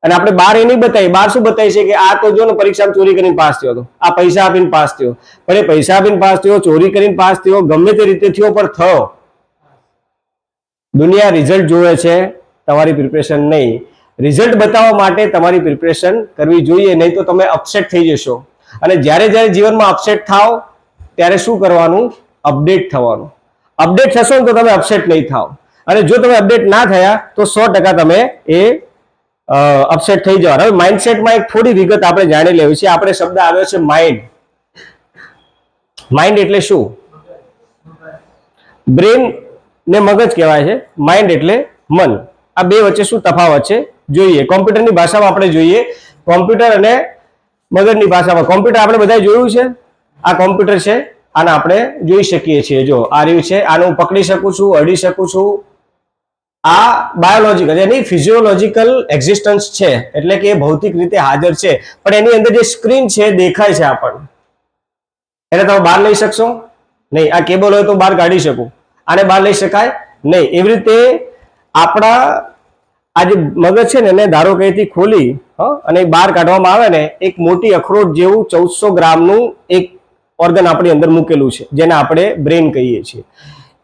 અને આપણે બહાર એ નહીં બતાવીએ, બહાર શું બતાવી છે કે આ તો જો ને પરીક્ષામાં ચોરી કરીને પાસ થયો હતો, આ પૈસા આપીને પાસ થયો. પણ એ પૈસા આપીને પાસ થયો, ચોરી કરીને પાસ થયો, ગમે તે રીતે થયો, પણ થયો. દુનિયા રિઝલ્ટ જોવે છે, તમારી પ્રિપરેશન નહીં. રિઝલ્ટ બતાવવા માટે તમારી પ્રિપરેશન કરવી જોઈએ, નહીં તો તમે અપસેટ થઈ જશો. અને જ્યારે જ્યારે જીવનમાં અપસેટ થાવ ત્યારે શું કરવાનું? અપડેટ થવાનું. અપડેટ થશો ને તો તમે અપસેટ નહીં થાવ. અને જો તમે અપડેટ ના થયા તો 100% તમે એ અપસેટ થઈ જવાના. હવે માઇન્ડસેટમાં એક થોડી વિગત આપણે જાણી લેવી છે. આપણે શબ્દ આવ્યો છે માઇન્ડ. માઇન્ડ એટલે શું? બ્રેન ને મગજ કહેવાય છે, માઇન્ડ એટલે મન. આ બે વચ્ચે શું તફાવત છે જોઈએ. કોમ્પ્યુટરની ભાષામાં આપણે જોઈએ, કોમ્પ્યુટર અને મગજની ભાષામાં. કોમ્પ્યુટર આપણે બધા જોયું છે, આ કોમ્પ્યુટર છે, આને આપણે જોઈ શકીએ છીએ. જો આ રહ્યું છે, આને હું પકડી શકું છું, અડી શકું છું. આ બાયોલોજીકલ એની ફિઝિયોલોજીકલ એક્ઝિસ્ટન્સ છે, એટલે કે ભૌતિક રીતે હાજર છે, પણ એની અંદર જે સ્ક્રીન છે દેખાય છે આપણને. એને તમે બહાર લઈ શકશો નહીં. આ કેબલ હોય તો બહાર કાઢી શકું, આને બહાર લઈ શકાય નહીં. એવી રીતે આપણા આ જે મગજ છે ને એને ધારો કે અહીંથી ખોલી અને બહાર કાઢવામાં આવે ને, એક મોટી અખરોટ જેવું 1400 ગ્રામનું એક ઓર્ગન આપણી અંદર મૂકેલું છે, જેને આપણે બ્રેન કહીએ છીએ.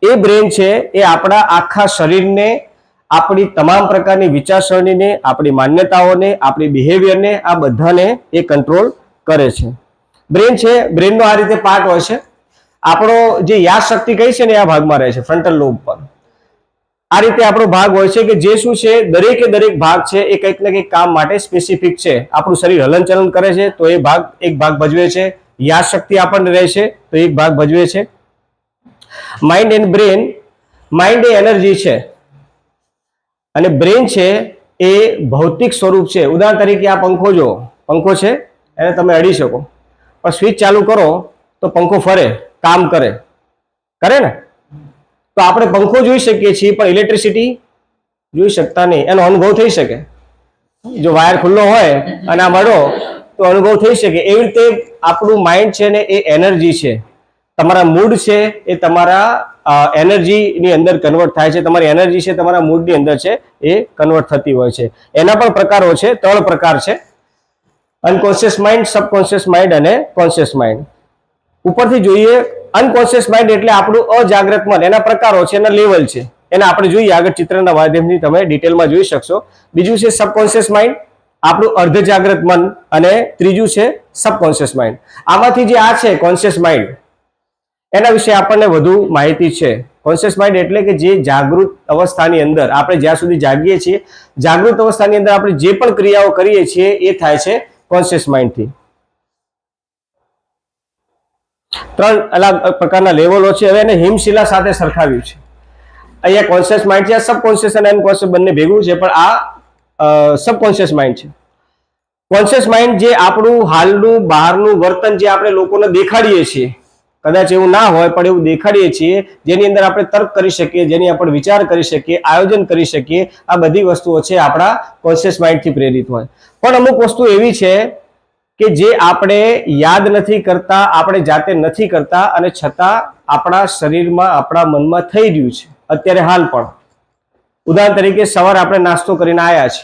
એ બ્રેન છે એ આપણા આખા શરીરને, આપણી તમામ પ્રકારની વિચારસરણીને, આપણી માન્યતાઓને, આપણી બિહેવિયરને, આ બધાને એ કંટ્રોલ કરે છે. બ્રેન છે, બ્રેનનો આ રીતે પાર્ટ હોય છે. આપણો જે યાદ શક્તિ કઈ છે ને આ ભાગમાં રહે છે, ફ્રન્ટલ લોબ પર. આ રીતે આપણો ભાગ હોય છે કે જે શું છે, દરેકે દરેક ભાગ છે એ કંઈક ને કંઈક કામ માટે સ્પેસિફિક છે. આપણું શરીર હલનચલન કરે છે તો એ ભાગ એક ભાગ ભજવે છે. યાદ શક્તિ આપણને રહે છે તો એક ભાગ ભજવે છે. Mind and brain. Mind A energy છે અને બ્રેન છે એ ભૌતિક સ્વરૂપ છે. ઉદાહરણ તરીકે આ પંખો જો, પંખો છે, એને તમે અડી શકો, પણ સ્વિચ ચાલુ કરો તો પંખો ફરે, કામ કરે, કરે ને? તો આપણે પંખો જોઈ શકીએ છીએ પણ ઇલેક્ટ્રિસિટી જોઈ શકતા નહીં. એનો અનુભવ થઈ શકે. જો વાયર ખુલ્લો હોય અને આ મળો તો અનુભવ થઈ શકે. એવી રીતે આપણું માઇન્ડ છે ને એ એનર્જી છે. તમારા મૂડ છે એ તમારા એનર્જીની અંદર કન્વર્ટ થાય છે. તમારી એનર્જી છે તમારા મૂડની અંદર છે એ કન્વર્ટ થતી હોય છે. એના પણ પ્રકારો છે, 3 પ્રકાર છે. અનકોન્શિયસ માઇન્ડ, સબકોન્શિયસ માઇન્ડ અને કોન્શિયસ માઇન્ડ. ઉપરથી જોઈએ અનકોન્શિયસ માઇન્ડ એટલે આપણું અજાગ્રત મન, એના પ્રકારો છે, એના લેવલ છે, એને આપણે જોઈએ આગળ ચિત્રના માધ્યમથી તમે ડિટેલમાં જોઈ શકશો. બીજું છે સબકોન્શિયસ માઇન્ડ, આપણું અર્ધ જાગ્રત મન, અને ત્રીજું છે સબકોન્શિયસ માઇન્ડ. આમાંથી જે આ છે કોન્શિયસ માઇન્ડ, એના વિશે આપણને વધુ માહિતી છે. કોન્શિયસ માઇન્ડ એટલે કે જે જાગૃત અવસ્થાની અંદર આપણે જ્યાં સુધી જાગીએ છીએ, જાગૃત અવસ્થાની અંદર આપણે જે પણ ક્રિયાઓ કરીએ છીએ એ થાય છે કોન્શિયસ માઇન્ડથી. 3 અલગ પ્રકારના લેવલો છે. હવે એને હિમશિલા સાથે સરખાવ્યું છે. અહીંયા કોન્શિયસ માઇન્ડ છે, સબકોન્શિયસ અને અનકોન્શિયસ બંને ભેગું છે, પણ આ સબકોન્શિયસ માઇન્ડ છે. કોન્શિયસ માઇન્ડ જે આપણું હાલનું બહારનું વર્તન જે આપણે લોકોને દેખાડીએ છીએ, કદાચ એવું ના હોય પણ એવું દેખાડીએ છીએ, જેની અંદર આપણે તર્ક કરી શકીએ, જેની આપણે વિચાર કરી શકીએ, આયોજન કરી શકીએ, આ બધી વસ્તુઓ છે આપણા કોન્શિયસ માઇન્ડથી પ્રેરિત હોય. પણ અમુક વસ્તુ એવી છે કે જે આપણે યાદ નથી કરતા, આપણે જાતે નથી કરતા, અને છતાં આપણા શરીરમાં, આપણા મનમાં થઈ રહ્યું છે અત્યારે હાલ પણ. ઉદાહરણ તરીકે સવારે આપણે નાસ્તો કરીને આવ્યા છે,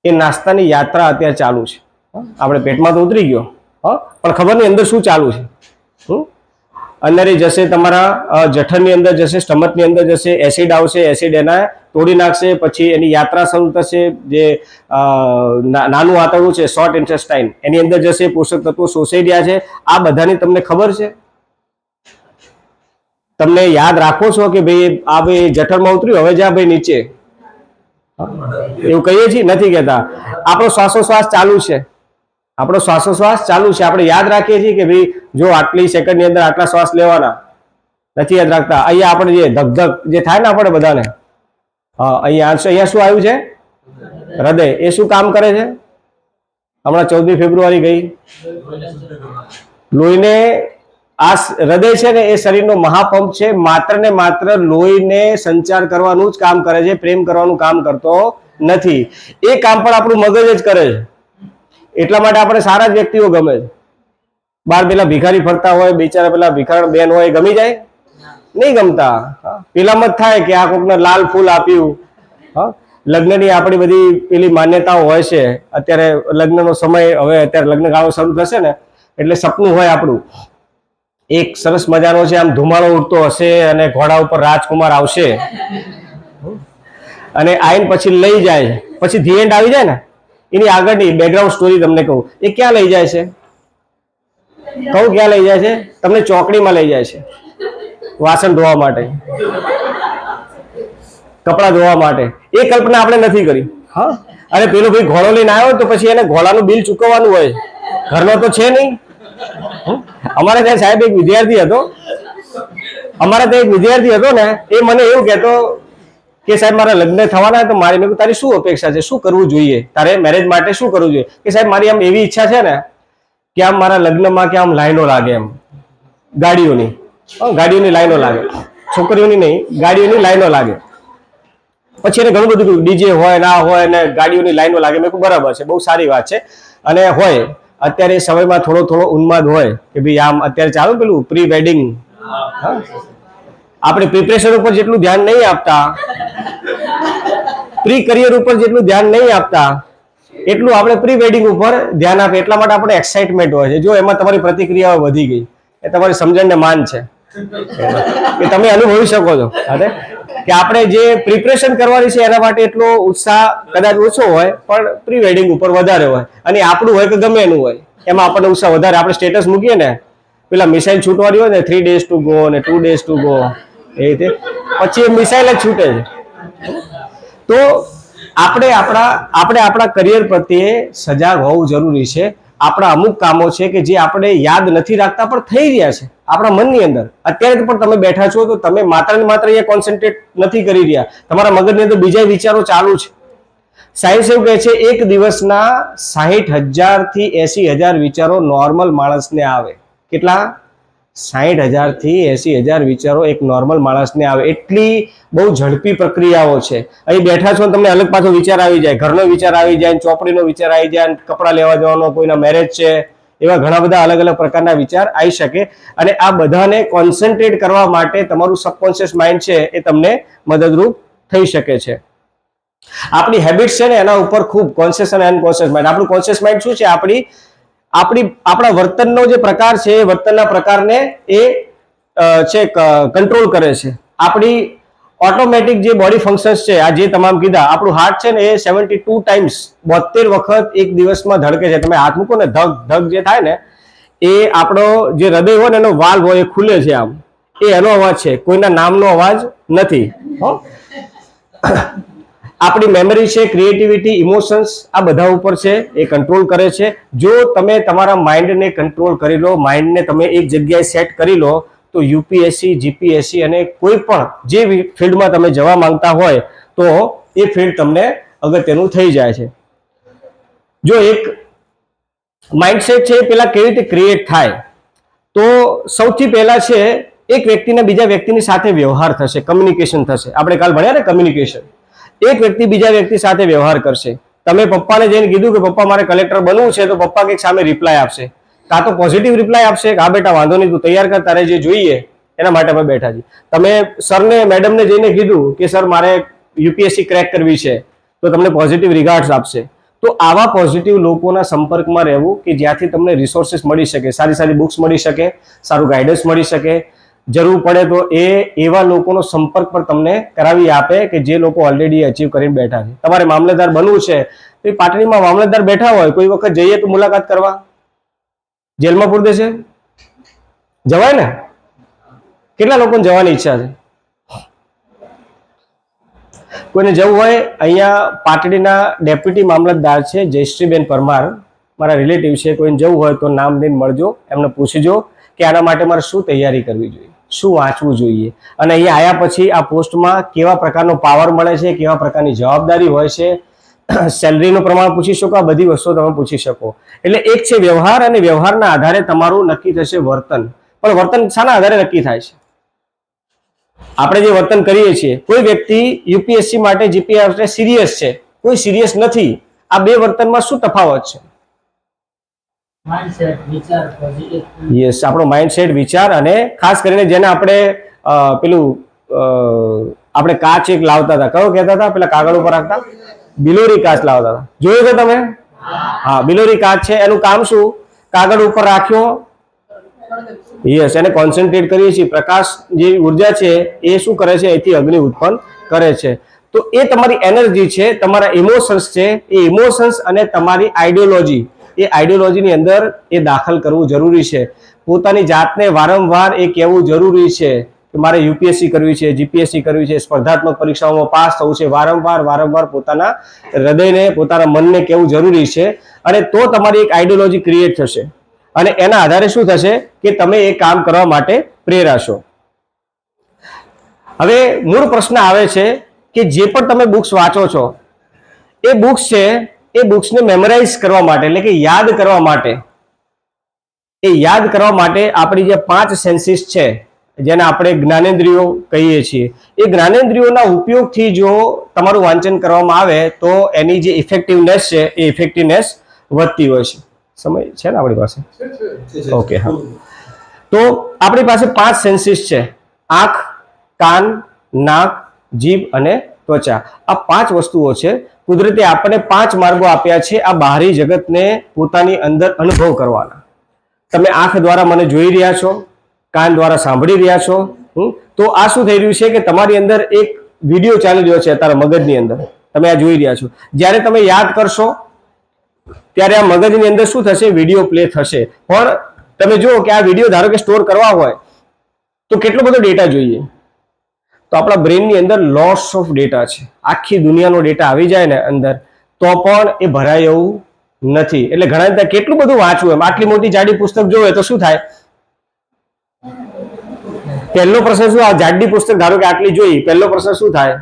એ નાસ્તાની યાત્રા અત્યારે ચાલુ છે. આપણે પેટમાં તો ઉતરી ગયો, પણ ખબર નહીં અંદર શું ચાલુ છે. અંદર જશે, તમારા જઠરની અંદર જશે, સ્ટમકની અંદર જશે, એસિડ આવશે, એસિડ એના તોડી નાખશે, પછી એની યાત્રા શરૂ થશે. જે નાનું આંતરડું છે, શોર્ટ ઇન્ટેસ્ટાઇન, એની અંદર જશે, પોષક તત્વો શોષાઈ રહ્યા છે. આ બધાની તમને ખબર છે? તમને યાદ રાખો છો કે ભાઈ આ ભાઈ જઠરમાં ઉતર્યું, હવે જા ભાઈ નીચે, એવું કહીએ છીએ? નથી કહેતા. આપણો શ્વાસોશ્વાસ ચાલુ છે, આપણો શ્વાસોશ્વાસ ચાલુ છે. આપણે યાદ રાખીએ છીએ કે ભાઈ જો આટલી સેકન્ડની અંદર આટલા શ્વાસ લેવાના, નથી યાદ રાખતા. અહીંયા આપણે જે ધક જે થાય ને આપણે બધાને, અહીંયા શું આવ્યું છે? હૃદય. એ શું કામ કરે છે? હમણાં 14 ફેબ્રુઆરી ગઈ, લોહીને, આ હૃદય છે ને એ શરીરનો મહાપંપ છે. માત્ર ને માત્ર લોહીને સંચાર કરવાનું જ કામ કરે છે, પ્રેમ કરવાનું કામ કરતો નથી. એ કામ પણ આપણું મગજ જ કરે છે. એટલા માટે આપણે સારા જ વ્યક્તિઓ ગમે છે. બાર પેલા ભિખારી ફરતા હોય, બિચારા પેલા ભિખારણ બેન હોય, ગમી જાય? નહીં ગમતા. પેલામાં જ થાય કે આ કોકને લાલ ફૂલ આપ્યું. લગ્નની આપણી બધી પેલી માન્યતાઓ હોય છે. અત્યારે લગ્નનો સમય, હવે અત્યારે લગ્ન ગાળો શરૂ થશે ને, એટલે સપનું હોય આપણું એક સરસ મજાનો છે, આમ ધુમાડો ઉડતો હશે અને ઘોડા ઉપર રાજકુમાર આવશે અને આઈને પછી લઈ જાય, પછી ધી એન્ડ આવી જાય ને, એની આગળની બેકગ્રાઉન્ડ સ્ટોરી તમને કહું. એ ક્યાં લઈ જાય છે? કહું ક્યાં લઈ જાય છે? તમને ચોકડીમાં લઈ જાય છે, વાસણ ધોવા માટે, કપડા ધોવા માટે. એ કલ્પના આપણે નથી કરી. હા, અને પેલો ભાઈ ઘોડો લઈને આવ્યો તો પછી એને ઘોડાનું બિલ ચૂકવવાનું હોય, ઘરનો તો છે નહીં. અમારે ત્યાં સાહેબ એક વિદ્યાર્થી હતો, અમારે ત્યાં એક વિદ્યાર્થી હતો ને, એ મને એવું કહેતો કે સાહેબ મારા લગ્ન થવાના તો મારી, મેં તારી શું અપેક્ષા છે, શું કરવું જોઈએ, તારે મેરેજ માટે શું કરવું જોઈએ? કે સાહેબ મારી આમ એવી ઈચ્છા છે ને કે આમ મારા લગ્નમાં કે આમ લાઈનો લાગે, એમ ગાડીઓની, ગાડીઓની લાઈનો લાગે, છોકરીઓની નહીં, ગાડીઓની લાઈનો લાગે. પછી એને ઘણું બધું ડીજે હોય, ના હોય, ને ગાડીઓની લાઈનો લાગે. મેં કહ્યું બરાબર છે, બહુ સારી વાત છે. અને હોય અત્યારે સમયમાં થોડો ઉન્માદ હોય કે ભાઈ આમ અત્યારે ચાલુ પેલું પ્રી વેડિંગ, આપણે પ્રિપરેશન ઉપર જેટલું ધ્યાન નહીં આપતા, પ્રી કરિયર ઉપર જેટલું ધ્યાન નહીં આપતા, એટલું આપણે પ્રી વેડિંગ ઉપર ધ્યાન આપે. એટલા માટે આપણે એક્સાઇટમેન્ટ હોય છે. જો એમાં તમારી પ્રતિક્રિયાઓ વધી ગઈ, એ તમારી સમજણને માન છે કે તમે અનુભવી શકો છો કે આપણે જે પ્રિપરેશન કરવાની છે એના માટે એટલો ઉત્સાહ કદાચ ઓછો હોય, પણ પ્રી વેડિંગ ઉપર વધારે હોય. અને આપણું હોય કે ગમે એનું હોય, એમાં આપણને ઉત્સાહ વધારે. આપણે સ્ટેટસ મૂકીએ ને, પેલા મિસાઇલ છૂટવાની હોય ને, 3 days to go ને 2 days to go, એ રીતે પછી એ મિસાઇલ જ છૂટે છે. તો આપણે આપણા કરિયર પ્રત્યે સજાગ હોવું જરૂરી છે. આપણા અમુક કામો છે કે જે આપણે યાદ નથી રાખતા પણ થઈ રહ્યા છે આપણા મનની અંદર. અત્યારે પણ તમે બેઠા છો તો તમે માત્ર ને માત્ર અહીંયા કોન્સન્ટ્રેટ નથી કરી રહ્યા, તમારા મગજની અંદર બીજા વિચારો ચાલુ છે. સાયન્સ એવું કહે છે એક દિવસના 60,000 થી 80,000 વિચારો નોર્મલ માણસને આવે. કેટલા? 60,000 થી 80,000 વિચારો એક નોર્મલ માણસને આવે. એટલી બહુ ઝડપી પ્રક્રિયાઓ છે. અહીં બેઠા છો તમને અલગ પાછો વિચાર આવી જાય, ઘરનો વિચાર આવી જાય, ચોપડીનો વિચાર આવી જાય, કપડાં લેવા જવાનો, કોઈના મેરેજ છે, એવા ઘણા બધા અલગ અલગ પ્રકારના વિચાર આવી શકે. અને આ બધાને કોન્સન્ટ્રેટ કરવા માટે તમારું સબકોન્શિયસ માઇન્ડ છે એ તમને મદદરૂપ થઈ શકે છે. આપણી હેબિટ્સ છે ને એના ઉપર ખૂબ કોન્શિયસ અને અનકોન્શિયસ માઇન્ડ. આપણું કોન્શિયસ માઇન્ડ શું છે? આપણા વર્તનનો જે પ્રકાર છે એ વર્તનના પ્રકારને એ છે કંટ્રોલ કરે છે. આપણી ઓટોમેટિક જે બોડી ફંક્શન્સ છે, આ જે તમામ કીધા, આપણું હાર્ટ છે ને એ 72 ટાઈમ્સ 72 વખત એક દિવસમાં ધડકે છે. તમે હાથ મૂકો ને, ધગ ધગ જે થાય ને, એ આપણો જે હૃદય હોય ને એનો વાલ્વ હોય એ ખુલે છે આમ. એ એનો અવાજ છે, કોઈના નામનો અવાજ નથી. આપણી મેમરી છે, ક્રિએટિવિટી, ઇમોશન્સ, આ બધા ઉપર છે એ કંટ્રોલ કરે છે. જો તમે તમારા માઇન્ડને કંટ્રોલ કરી લો, માઇન્ડને તમે એક જગ્યાએ સેટ કરી લો, તો યુપીએસસી, જીપીએસસી અને કોઈ પણ જે ફિલ્ડમાં તમે જવા માંગતા હોય તો એ ફિલ્ડ તમને અગત્યનું થઈ જાય છે. જો એક માઇન્ડસેટ છે એ પેલા કેવી રીતે ક્રિએટ થાય, તો સૌથી પહેલા છે એક વ્યક્તિને બીજા વ્યક્તિની સાથે વ્યવહાર થશે, કમ્યુનિકેશન થશે. આપણે કાલ ભણ્યા ને કમ્યુનિકેશન. એક વ્યક્તિ બીજા વ્યક્તિ સાથે વ્યવહાર કરશે. તમે પપ્પાને જઈને કીધું કે પપ્પા મારે કલેક્ટર બનવું છે, તો પપ્પા કંઈક સામે રિપ્લાય આપશે. કાં તો પોઝિટિવ રિપ્લાય આપશે કે હા બેટા વાંધો નહીં, તું તૈયાર કર, તારે જે જોઈએ એના માટે અમે બેઠા છીએ. તમે સરને, મેડમને જઈને કીધું કે સર મારે યુપીએસસી ક્રેક કરવી છે, તો તમને પોઝિટિવ રિગાર્ડ્સ આપશે. તો આવા પોઝિટિવ લોકોના સંપર્કમાં રહેવું કે જ્યાંથી તમને રિસોર્સિસ મળી શકે, સારી સારી બુક્સ મળી શકે, સારું ગાઈડન્સ મળી શકે. જરૂર પડે તો એવા લોકોનો સંપર્ક પણ તમને કરાવી આપે કે જે લોકો ઓલરેડી અચીવ કરીને બેઠા છે. તમારે મામલતદાર બનવું છે તો એ પાટણીમાં મામલતદાર બેઠા હોય, કોઈ વખત જઈએ તો મુલાકાત કરવા. જેલમાં પૂરી દેશે? જવાય ને? કેટલા લોકોને જવાની ઈચ્છા છે? કોઈને જવું હોય, અહીંયા પાટડીના ડેપ્યુટી મામલતદાર છે જયશ્રીબેન પરમાર, મારા રિલેટિવ છે. કોઈને જવું હોય તો નામ લઈને મળજો, એમને પૂછજો કે આના માટે મારે શું તૈયારી કરવી જોઈએ, શું વાંચવું જોઈએ, અને અહીંયા આવ્યા પછી આ પોસ્ટમાં કેવા પ્રકારનો પાવર મળે છે, કેવા પ્રકારની જવાબદારી હોય છે, સેલરીનું પ્રમાણ પૂછી શકો, આ બધી વસ્તુઓ તમે પૂછી શકો. એટલે એક છે વ્યવહાર, અને વ્યવહારના આધારે તમારું નક્કી થશે વર્તન. પણ વર્તન શાના આધારે નક્કી થાય છે? આપણે જે વર્તન કરીએ છીએ. કોઈ વ્યક્તિ યુપીએસસી માટે, જીપીએસસી માટે સિરિયસ છે, કોઈ સિરિયસ નથી. આ બે વર્તનમાં શું તફાવત છે? યસ, આપણો માઇન્ડસેટ, વિચાર, અને ખાસ કરીને જેને આપણે પેલું આપણે કાચ એક લાવતા હતા, કયો કહેતા હતા પેલા કાગળ ઉપર રાખતા? બિલોરી કાચ લાવતા હતા. જોયું છે તમે? હા, બિલોરી કાચ છે. એનું કામ શું? કાગળ ઉપર રાખ્યો, યસ, એને કોન્સન્ટ્રેટ કરીએ છીએ. પ્રકાશ જે ઉર્જા છે એ શું કરે છે? એથી અગ્નિ ઉત્પન્ન કરે છે. તો એ તમારી એનર્જી છે, તમારા ઇમોશન્સ છે. એ ઇમોશન્સ અને તમારી આઈડિયોલોજી, એ આઈડિયોલોજીની અંદર એ દાખલ કરવું જરૂરી છે. પોતાની જાતને વારંવાર એ કહેવું જરૂરી છે કે મારે યુપીએસસી કરવી છે, જીપીએસસી કરવી છે, સ્પર્ધાત્મક પરીક્ષાઓમાં પાસ થવું છે. વારંવાર પોતાના હૃદયને, પોતાના મનને કહેવું જરૂરી છે. અને તો તમારી એક આઈડિયોલોજી ક્રિએટ થશે, અને એના આધારે શું થશે કે તમે એ કામ કરવા માટે પ્રેરાશો. હવે મૂળ પ્રશ્ન આવે છે કે જે પણ તમે બુક્સ વાંચો છો, એ બુક્સ છે, એ બુક્સને મેમરાઇઝ કરવા માટે, એટલે કે યાદ કરવા માટે, એ યાદ કરવા માટે આપણી જે 5 સેન્સીસ છે, જેને આપણે જ્ઞાનેન્દ્રિયો કહીએ છીએ, એ જ્ઞાનેન્દ્રિયોના ઉપયોગથી જો તમારું વાંચન કરવામાં આવે તો એની જે ઇફેક્ટિવનેસ છે એ ઇફેક્ટિવનેસ વધતી હોય છે. સમય છે ને આપણી પાસે? ઓકે, હા. તો આપણી પાસે 5 સેન્સીસ છે: આંખ, કાન, નાક, જીભ અને ત્વચા. આ 5 વસ્તુઓ છે. કુદરતે આપણને 5 માર્ગો આપ્યા છે આ બહારી જગતને પોતાની અંદર અનુભવ કરવાના. તમે આંખ દ્વારા મને જોઈ રહ્યા છો, કાન દ્વારા સાંભળી રહ્યા છો. તો આ શું થઈ રહ્યું છે કે તમારી અંદર એક વિડીયો ચાલી રહ્યો છે તારા મગજની અંદર, તમે આ જોઈ રહ્યા છો. જ્યારે તમે યાદ કરશો ત્યારે આ મગજની અંદર શું થશે? વિડીયો પ્લે થશે. પણ તમે જુઓ કે આ વિડીયો ધારો કે સ્ટોર કરવા હોય તો કેટલો બધો ડેટા જોઈએ? તો આપણા બ્રેનની અંદર લોટ્સ ઓફ ડેટા છે. આખી દુનિયાનો ડેટા આવી જાય ને અંદર, તો પણ એ ભરાય એવું નથી. એટલે ઘણા ત્યાં કેટલું બધું વાંચવું એમ. આટલી મોટી જાડી પુસ્તક જોવે તો શું થાય? પહેલો પ્રશ્ન શું? આ જાડી પુસ્તક ધારો કે આટલી જોઈ, પહેલો પ્રશ્ન શું થાય?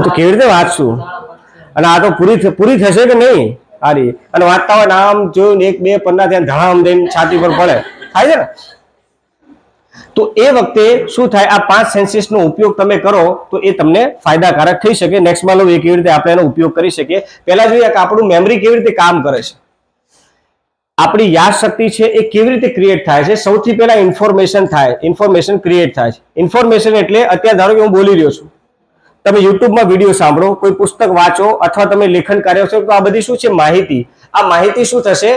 તો કેવી રીતે વાંચશું? અને આ તો પૂરી થશે કે નહીં? સારી. અને વાંચતા હોય આમ જોયું 1 2 પન્ના ત્યાં ધડામ દઈને છાતી પર પડે, થાય છે ને? તો એ વખતે શું થાય? આ 5 સેન્સીસનો ઉપયોગ તમે કરો તો એ તમને ફાયદાકારક થઈ શકે. નેક્સ્ટમાં લો એ કેવી રીતે આપણે એનો ઉપયોગ કરી શકીએ. પહેલા જોઈએ કે આપણું મેમરી કેવી રીતે કામ કરે છે, આપણી યાદ શક્તિ છે એ કેવી રીતે ક્રિએટ થાય છે. સૌથી પહેલા ઇન્ફોર્મેશન થાય, ઇન્ફોર્મેશન ક્રિએટ થાય છે. ઇન્ફોર્મેશન એટલે અત્યારે ધારો કે હું બોલી રહ્યો છું, તમે યુટ્યુબમાં વિડીયો સાંભળો, કોઈ પુસ્તક વાંચો અથવા તમે લેખન કાર્ય કરો તો આ બધી શું છે? માહિતી. આ માહિતી શું થશે?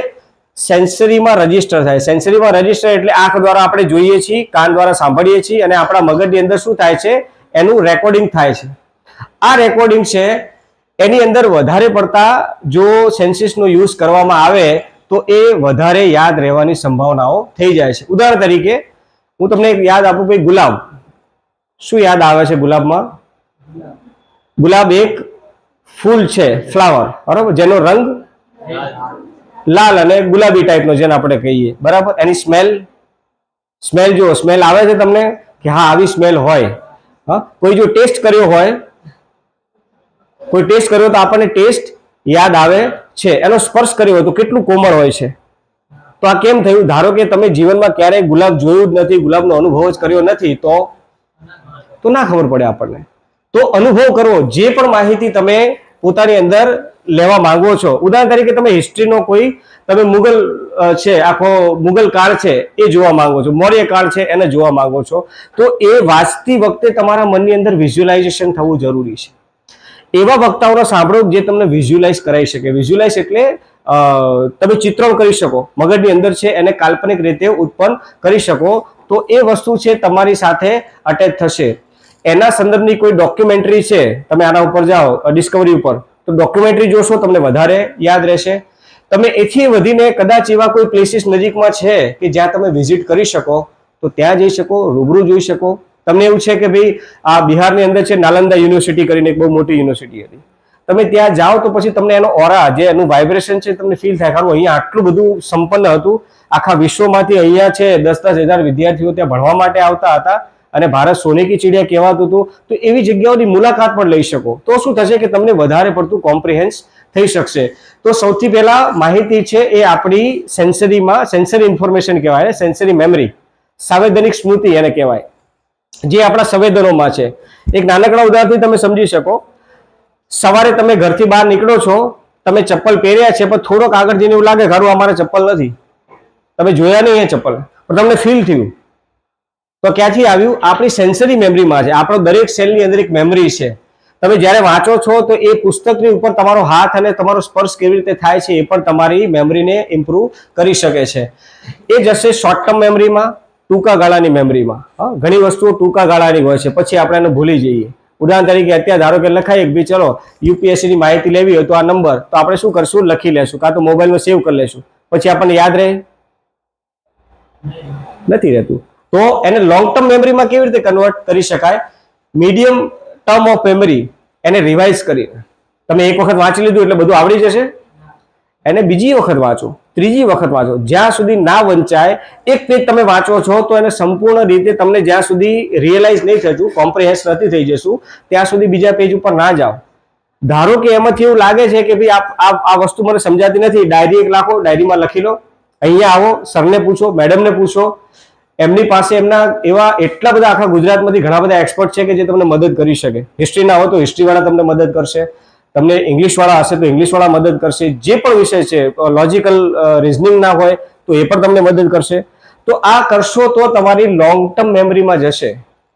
સેન્સરીમાં રજીસ્ટર થાય. સેન્સરીમાં રજીસ્ટર એટલે આંખ દ્વારા આપણે જોઈએ છીએ, કાન દ્વારા સાંભળીએ છીએ અને આપણા મગજની અંદર શું થાય છે? એનું રેકોર્ડિંગ થાય છે. આ રેકોર્ડિંગ છે એની અંદર વધારે પડતા જો સેન્સીસનો યુઝ કરવામાં આવે તો એ વધારે યાદ રહેવાની સંભાવનાઓ થઈ જાય છે. ઉદાહરણ તરીકે હું તમને એક યાદ આપું કે ગુલાબ. શું યાદ આવે છે ગુલાબમાં? ગુલાબ એક ફૂલ છે, ફ્લાવર, બરાબર, જેનો રંગ લાલ અને ગુલાબી ટાઈપનો જેને આપણે કહીએ, બરાબર. એની સ્મેલ જો સ્મેલ આવે છે તમને કે હા આવી સ્મેલ હોય. હા, કોઈ જો ટેસ્ટ કર્યો હોય, કોઈ ટેસ્ટ કર્યો તો આપણને ટેસ્ટ યાદ આવે છે. એનો સ્પર્શ કર્યો હોય તો કેટલું કોમળ હોય છે. તો આ કેમ થયું? ધારો કે તમે જીવનમાં ક્યારેય ગુલાબ જોયું જ નથી, ગુલાબનો અનુભવ જ કર્યો નથી, તો ના ખબર પડે આપણને. તો અનુભવ કરવો. જે પણ માહિતી તમે પોતાની અંદર લેવા માંગો છો, ઉદાહરણ તરીકે તમે હિસ્ટ્રીનો કોઈ તમે મુગલ છે, આખો મુગલ કાળ છે એ જોવા માંગો છો, મૌર્ય કાળ છે એને જોવા માંગો છો, તો એ વાંચતી વખતે તમારા મનની અંદર વિઝ્યુલાઇઝેશન થવું જરૂરી છે. એવા વક્તાઓને સાંભળો જે તમને વિઝ્યુલાઇઝ કરાવી શકે. વિઝ્યુલાઇઝ એટલે તમે ચિત્રણ કરી શકો, મગજની અંદર છે એને કાલ્પનિક રીતે ઉત્પન્ન કરી શકો, તો એ વસ્તુ છે તમારી સાથે અટેચ થશે. એના સંદર્ભની કોઈ ડોક્યુમેન્ટરી છે, તમે આના ઉપર જાઓ ડિસ્કવરી ઉપર, તો ડોક્યુમેન્ટરી જોશો તમને વધારે યાદ રહેશે. તમે એથી વધીને કદાચ એવા કોઈ પ્લેસીસ નજીકમાં છે કે જ્યાં તમે વિઝિટ કરી શકો તો ત્યાં જઈ શકો, રૂબરૂ જોઈ શકો. તમને એવું છે કે ભાઈ આ બિહારની અંદર છે નાલંદા યુનિવર્સિટી કરીને એક બહુ મોટી યુનિવર્સિટી હતી, તમે ત્યાં જાઓ તો પછી તમને એનો ઓરા, જે એનું વાઇબ્રેશન છે તમને ફીલ થાય. ખરું, અહીંયા આટલું બધું સંપન્ન હતું, આખા વિશ્વમાંથી અહીંયા છે 10,000 વિદ્યાર્થીઓ ત્યાં ભણવા માટે આવતા હતા અને ભારત સોને કી ચીડિયા કહેવાતું હતું. તો એવી જગ્યાઓની મુલાકાત પણ લઈ શકો. તો શું થશે કે તમને વધારે પડતું કોમ્પ્રિહેન્સ થઈ શકશે. તો સૌથી પહેલા માહિતી છે એ આપણી સેન્સરીમાં, સેન્સરી ઇન્ફોર્મેશન કહેવાય, સેન્સરી મેમરી, સંવેદનિક સ્મૃતિ એને કહેવાય, જે આપણા સંવેદનોમાં છે. એક નાનકડા ઉદાહરણથી તમે સમજી શકો. સવારે તમે ઘરથી બહાર નીકળો છો, તમે ચપ્પલ પહેર્યા છે પણ થોડોક આગળ જઈને એવું લાગે ઘરું અમારે ચપ્પલ નથી, તમે જોયા નહીં એ ચપ્પલ, પણ તમને ફીલ થયું. તો ક્યાંથી આવ્યું? આપણી સેન્સરી મેમરીમાં છે. આપણો દરેક સેલની અંદર એક મેમરી છે. તમે જ્યારે વાંચો છો તો એ પુસ્તકની ઉપર તમારો હાથ અને તમારો સ્પર્શ કેવી રીતે થાય છે એ પણ તમારી મેમરીને ઇમ્પ્રૂવ કરી શકે છે. એ જશે શોર્ટ ટર્મ મેમરીમાં, ટૂંકા ગાળાની મેમરીમાં. ઘણી વસ્તુઓ ટૂંકા ગાળાની હોય છે, પછી આપણે એને ભૂલી જઈએ. ઉદાહરણ તરીકે અત્યારે ધારો કે લખાય ભાઈ ચલો યુપીએસસી ની માહિતી લેવી હોય તો આ નંબર, તો આપણે શું કરશું? લખી લેશું, કાં તો મોબાઈલમાં સેવ કરી લેશું. પછી આપણને યાદ રહે? નથી રહેતું. તો એને લોંગ ટર્મ મેમરીમાં કેવી રીતે કન્વર્ટ કરી શકાય? મીડિયમ ટર્મ ઓફ મેમરી, એને રિવાઇઝ કરીને. તમે એક વખત વાંચી લીધું એટલે બધું આવડી જશે, એને બીજી વખત વાંચો, ત્રીજી વખત વાંચો, જ્યાં સુધી ના વંચાય. એક પેજ તમે વાંચો છો તો એને સંપૂર્ણ રીતે તમને જ્યાં સુધી રિયલાઇઝ નહીં થતું, કોમ્પ્રિહેન્સ નથી થઈ જશું, ત્યાં સુધી બીજા પેજ ઉપર ના જાઓ. ધારો કે એમાંથી એવું લાગે છે કે ભાઈ આ વસ્તુ મને સમજાતી નથી, ડાયરી એક લાખો, ડાયરીમાં લખી લો, અહીંયા આવો, સરને પૂછો, મેડમને પૂછો. એમની પાસે એમના એવા એટલા બધા આખા ગુજરાતમાંથી ઘણા બધા એક્સપર્ટ છે કે જે તમને મદદ કરી શકે. હિસ્ટ્રીના હોય તો હિસ્ટ્રીવાળા તમને મદદ કરશે, તમને ઇંગ્લિશવાળા હશે તો ઇંગ્લિશવાળા મદદ કરશે, જે પણ વિષય છે, લોજિકલ રિઝનિંગ ના હોય તો એ પણ તમને મદદ કરશે. તો આ કરશો તો તમારી લોંગ ટર્મ મેમરીમાં જશે,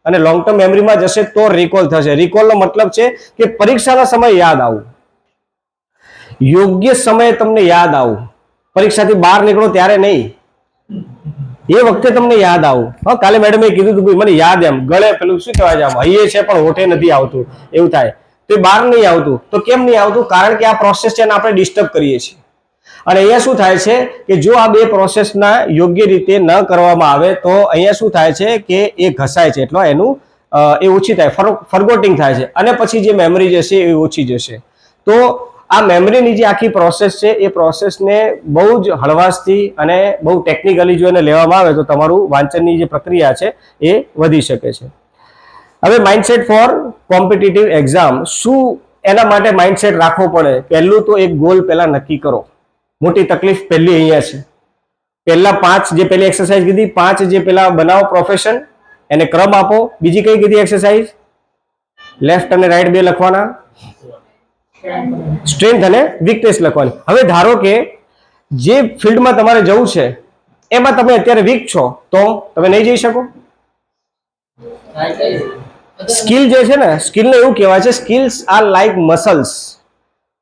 અને લોંગ ટર્મ મેમરીમાં જશે તો રિકોલ થશે. રિકોલનો મતલબ છે કે પરીક્ષાના સમયે યાદ આવું, યોગ્ય સમયે તમને યાદ આવું, પરીક્ષાથી બહાર નીકળો ત્યારે નહીં, એ વખતે તમને યાદ આવું. હા, કાલે મેડમે કીધું હતું મને યાદ એમ ગળે પેલું શું કહેવાય છે, આમ હૈયે છે પણ હોઠે નથી આવતું, એવું થાય. તો એ બહાર નહીં આવતું. તો કેમ નહીં આવતું? કારણ કે આ પ્રોસેસ છે આપણે ડિસ્ટર્બ કરીએ છીએ. અને અહીંયા શું થાય છે કે જો આ બે પ્રોસેસના યોગ્ય રીતે ન કરવામાં આવે તો અહીંયા શું થાય છે કે એ ઘસાય છે, એટલે એનું એ ઓછી થાય, ફરગોટિંગ થાય છે, અને પછી જે મેમરી જશે એ ઓછી જશે. તો આ મેમરીની જે આખી પ્રોસેસ છે એ પ્રોસેસને બહુ જ હળવાશથી અને બહુ ટેકનિકલી જો એને લેવામાં આવે તો તમારું વાંચનની જે પ્રક્રિયા છે એ વધી શકે છે. હવે માઇન્ડસેટ ફોર કોમ્પિટિટિવ એક્ઝામ. શું એના માટે માઇન્ડસેટ રાખવો પડે? પહેલું તો એક ગોલ પહેલા નક્કી કરો. મોટી તકલીફ પહેલી અહીંયા છે. પહેલા 5 જે પહેલી એક્સરસાઇઝ કીધી, 5 જે પહેલા બનાવો પ્રોફેશન, એને ક્રમ આપો. બીજી કઈ કીધી એક્સરસાઇઝ? લેફ્ટ અને રાઈટ બે લખવાના, સ્ટ્રેન્થ અને વીકનેસ લખવાની. હવે ધારો કે જે ફિલ્ડમાં તમારે જવું છે એમાં તમે અત્યારે વીક છો તો તમે નહીં જઈ શકો. સ્કિલ જે છે ને, સ્કિલને એવું કહેવાય છે, સ્કિલ્સ આર લાઈક મસલ્સ.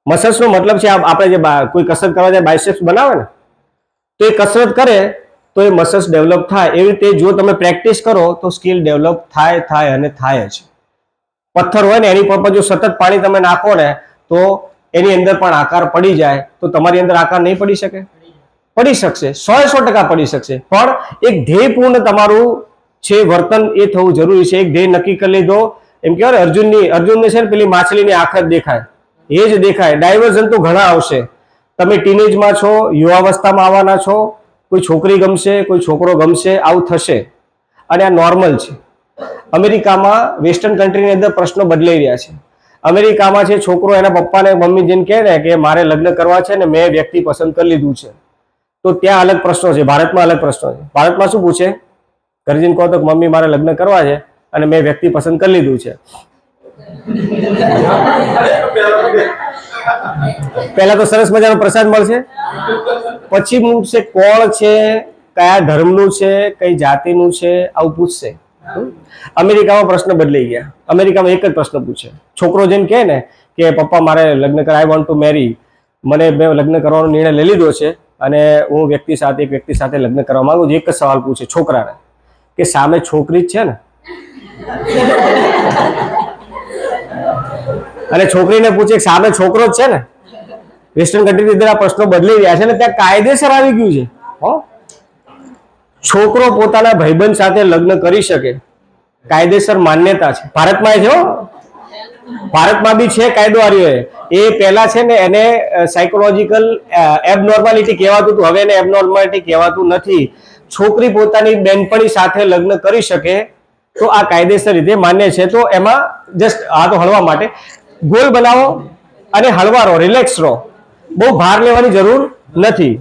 મસલ્સનો મતલબ છે આપણે જે કોઈ કસરત કરવા જાય બાયસેપ્સ બનાવે ને, તો એ કસરત કરે તો એ મસલ્સ ડેવલપ થાય. એવી રીતે જો તમે પ્રેક્ટિસ કરો તો સ્કિલ ડેવલપ થાય અને થાય જ. પથ્થર હોય ને એની પર જો સતત પાણી તમે નાખો ને તો એની અંદર પણ આકાર પડી જાય. તો તમારી અંદર આકાર નહીં પડી શકે? પડી શકશે, 100% પડી શકશે. પણ એક ધ્યેયપૂર્ણ તમારું છે વર્તન એ થવું જરૂરી છે. એક ધ્યેય નક્કી કરી લીધો. એમ કહેવાય અર્જુનને છે ને પેલી માછલીની આંખ જ દેખાય, એ જ દેખાય. ડાયવર્ઝન તો ઘણા આવશે. તમે ટીનેજમાં છો, યુવાવસ્થામાં આવવાના છો, કોઈ છોકરી ગમશે, કોઈ છોકરો ગમશે, આવું થશે અને આ નોર્મલ છે. અમેરિકામાં વેસ્ટર્ન કન્ટ્રીની અંદર પ્રશ્નો બદલાઈ રહ્યા છે. અમેરિકામાં છે છોકરો એના પપ્પાને મમ્મી જેને કહે ને કે મારે લગ્ન કરવા છે ને મેં વ્યક્તિ પસંદ કરી લીધું છે, તો ત્યાં અલગ પ્રશ્નો છે. ભારતમાં અલગ પ્રશ્નો છે. ભારતમાં શું પૂછે? ઘરે જઈને કહો તો મમ્મી મારે લગ્ન કરવા છે અને મેં વ્યક્તિ પસંદ કરી લીધું છે. પહેલા તો સરસ મજાનો પ્રસાદ મળશે, પછી પૂછશે કોણ છે, કયા ધર્મનું છે, કઈ જાતિનું છે, આવું પૂછશે. અમેરિકામાં પ્રશ્ન બદલાઈ ગયા. અમેરિકામાં એક જ પ્રશ્ન પૂછે. છોકરો જેમ કહે ને કે પપ્પા મારે લગ્ન કરવા, આઈ વોન્ટ ટુ મેરી, મેં લગ્ન કરવાનો નિર્ણય લઈ લીધો છે અને હું એક વ્યક્તિ સાથે લગ્ન કરવા માંગુ છું. એક જ સવાલ પૂછે છોકરાને કે સામે છોકરી જ છે ને? અને છોકરીને પૂછે સામે છોકરો જ છે ને? વેસ્ટર્ન કન્ટ્રીની અંદર આ પ્રશ્નો બદલાઈ રહ્યા છે ને ત્યાં કાયદેસર આવી ગયું છે. છોકરો પોતાના ભાઈબંધ સાથે લગ્ન કરી શકે, કાયદેસર માન્યતા છે. ભારતમાં છે, ભારતમાં બી છે કાયદો આવ્યો. એ પહેલા છે ને એને સાયકોલોજીકલ એબનોર્માલિટી કહેવાતું હતું, હવે એને એબનોર્માલિટી કહેવાતું નથી. છોકરી પોતાની બેનપણી સાથે લગ્ન કરી શકે તો આ કાયદેસર રીતે માન્ય છે. તો એમાં જસ્ટ આ તો હળવા માટે ગોલ બનાવો અને હળવા રહો, રિલેક્સ રહો, બહુ ભાર લેવાની જરૂર નથી.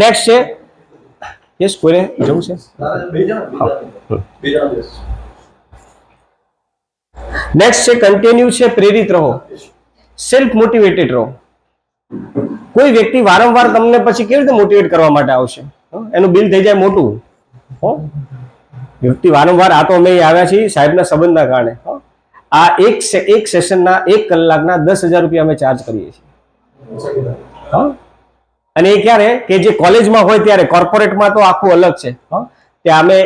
નેક્સ્ટ છે, યસ કોઈને જવું છે? નેક્સ્ટ છે કન્ટિન્યુ છે, પ્રેરિત રહો, સેલ્ફ મોટિવેટેડ રહો. કોઈ વ્યક્તિ વારંવાર તમને પછી કેવી રીતે મોટિવેટ કરવા માટે આવશે? એનું બિલ થઈ જાય મોટું. વ્યક્તિ વારંવાર, આ તો અમે આવ્યા છીએ સાહેબના સંબંધના કારણે. આ એક સેશનના 1 કલાકના 10,000 રૂપિયા અમે ચાર્જ કરીએ છીએ. અને એ ક્યારે કે જે કોલેજમાં હોય ત્યારે, કોર્પોરેટમાં તો આખું અલગ છે. ત્યાં અમે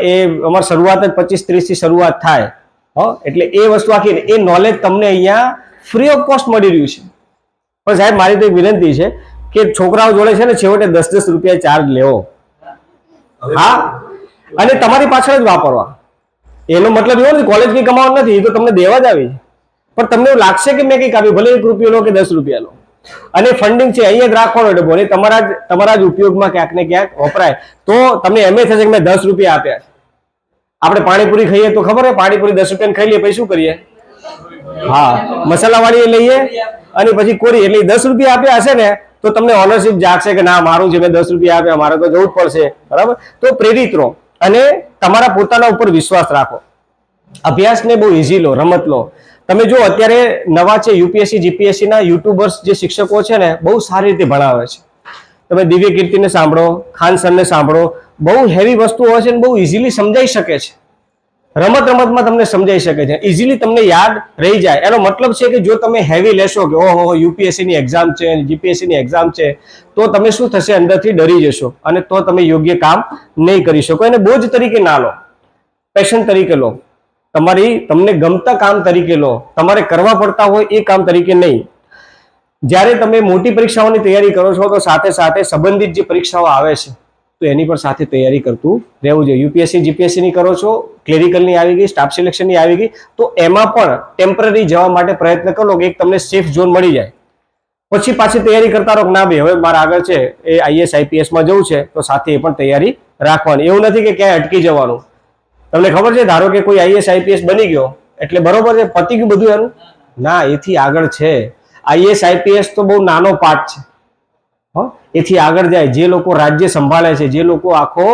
અમારી શરૂઆત જ 25-30 થી શરૂઆત થાય. એટલે એ વસ્તુ આખી એ નોલેજ તમને અહીંયા ફ્રી ઓફ કોસ્ટ મળી રહ્યું છે. પણ સાહેબ મારી તો એક વિનંતી છે કે છોકરાઓ જોડે છે ને છેવટે 10-10 રૂપિયા ચાર્જ લેવો. હા, અને તમારી પાછળ જ વાપરવા. એનો મતલબ એવો નથી કોલેજ કઈ કમાવાનું નથી, એ તો તમને દેવા જ આવી. પણ તમને એવું લાગશે કે મેં કંઈક આપ્યું, ભલે 1 રૂપિયો લો કે 10 રૂપિયા લો. અને ફંડિંગ છે અહીંયા જ રાખવાનો ડબ્બો, અને તમારા જ ઉપયોગમાં ક્યાંક ને ક્યાંક વપરાય તો તમને એમ થશે કે મેં 10 રૂપિયા આપ્યા. આપણે પાણીપુરી ખાઈએ તો ખબર હે, પાણીપુરી 10 રૂપિયાની ખાઈ લઈએ પછી શું કરીએ? હા, મસાલાવાળી લઈએ અને પછી કોરી, એટલે 10 રૂપિયા આપ્યા હશે ને તો તમને ઓનરશિપ જાગશે કે ના મારું છે, મેં 10 રૂપિયા આપ્યા, મારે તો જવું જ પડશે. બરાબર? તો પ્રેરિત રહો અને તમારા પોતાના ઉપર વિશ્વાસ રાખો. અભ્યાસને બહુ ઇઝી લો, રમત લો. તમે જો અત્યારે નવા છે યુપીએસસી જીપીએસસી ના યુટ્યુબર્સ જે શિક્ષકો છે ને બહુ સારી રીતે ભણાવે છે. તમે દિવ્ય કીર્તિને સાંભળો, ખાન સરને સાંભળો, બહુ હેવી વસ્તુ હોય છે ને બહુ ઇઝીલી સમજાઈ શકે છે. રમતમાં તમને સમજાઈ શકે છે, ઇઝીલી તમને યાદ રહી જાય. એનો મતલબ છે કે જો તમે હેવી લેશો કે ઓહો યુપીએસસી ની એક્ઝામ છે, જીપીએસસી ની એક્ઝામ છે, તો તમે શું થશે, અંદરથી ડરી જશો અને તો તમે યોગ્ય કામ નહીં કરી શકો. એને બોજ તરીકે ના લો, પેશન તરીકે લો, તમને ગમતા કામ તરીકે લો. તમારે કરવા પડતા હોય એ કામ તરીકે નહીં. જ્યારે તમે મોટી પરીક્ષાઓની તૈયારી કરો છો તો સાથે સાથે સંબંધિત જે પરીક્ષાઓ આવે છે તો એની પર સાથે તૈયારી કરતું રહેવું જોઈએ. યુપીએસસી જીપીએસસી ની કરો છો, ક્લેરિકલની આવી ગઈ, સ્ટાફ સિલેક્શનની આવી ગઈ, તો એમાં પણ ટેમ્પરરી જવા માટે પ્રયત્ન કરો કે એક તમને સેફ ઝોન મળી જાય. પછી પાછી તૈયારી કરતા રહો કે ના ભાઈ હવે મારે આગળ છે એ આઈએસ આઈપીએસમાં જવું છે તો સાથે એ પણ તૈયારી રાખવાની. એવું નથી કે ક્યાંય અટકી જવાનું. તમને ખબર છે, ધારો કે કોઈ આઈએસ આઈપીએસ બની ગયો એટલે બરોબર છે, પતી ગયું બધું એનું? ના, એથી આગળ છે. આઈએસ આઈપીએસ તો બહુ નાનો પાર્ટ છે. એથી આગળ જાય. જે લોકો રાજ્ય સંભાળે છે, જે લોકો આખો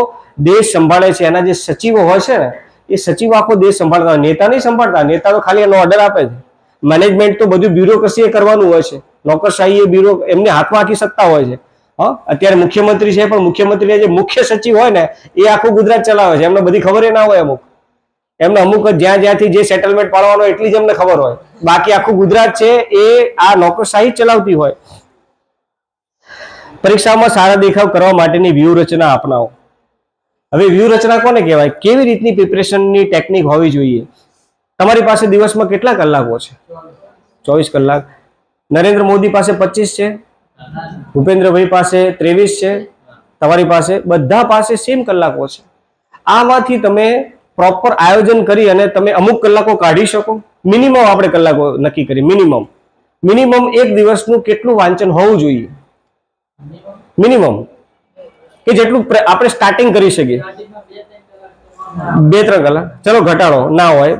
દેશ સંભાળે છે, એના જે સચિવો હોય છે ને એ સચિવો આખો દેશ સંભાળતા હોય, નેતા નહીં સંભાળતા. નેતા તો ખાલી એનો ઓર્ડર આપે છે. મેનેજમેન્ટ તો બધું બ્યુરોક્રસી એ કરવાનું હોય છે. નોકરશાહી એ બ્યુરો, એમને હાથમાં આખી સત્તા હોય છે. અત્યારે મુખ્યમંત્રી છે પણ મુખ્યમંત્રી જે મુખ્ય સચિવ હોય ને એ આખું ગુજરાત ચલાવે છે, એમને બધી ખબર ના હોય અમુક. એમને અમુક જ જ્યાંથી જે સેટલમેન્ટ પાડવાનો એટલી જ એમને ખબર હોય, બાકી આખું ગુજરાત છે એ આ નોકરશાહી ચલાવતી હોય. પરીક્ષામાં સારા દેખાવ કરવા માટેની વ્યૂહરચના અપનાવો. હવે વ્યૂહરચના કોને કહેવાય? કેવી રીતની પ્રિપરેશનની ટેકનિક હોવી જોઈએ? તમારી પાસે દિવસમાં કેટલા કલાકો છે? 24 કલાક. નરેન્દ્ર મોદી પાસે 25 છે, ભૂપેન્દ્રભાઈ પાસે 23 છે, તમારી પાસે, બધા પાસે સેમ કલાકો છે. આમાંથી તમે પ્રોપર આયોજન કરી અને તમે અમુક કલાકો કાઢી શકો. મિનિમમ આપણે કલાકો નક્કી કરી. મિનિમમ એક દિવસનું કેટલું વાંચન હોવું જોઈએ? મિનિમમ કે જેટલું આપણે સ્ટાર્ટિંગ કરી શકીએ. 2-3 કલાક. ચલો ઘટાડો ના હોય,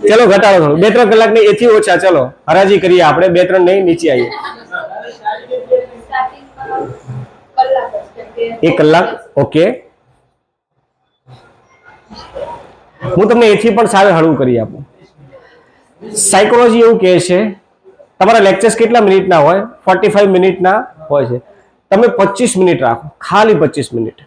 ચલો ઘટાડો થોડું. 2-3 કલાક નહીં, એથી ઓછા. ચલો હરાજી કરીએ આપણે, 2-3 નહીં, નીચે આવીએ. 1 કલાક. ઓકે, હું તમને એથી પણ સારું હળવું કરી આપું. સાયકોલોજી એવું કહે છે તમારા લેક્ચર્સ કેટલા મિનિટના હોય? 45 મિનિટના હોય છે. તમે 25 મિનિટ રાખો, ખાલી 25 મિનિટ.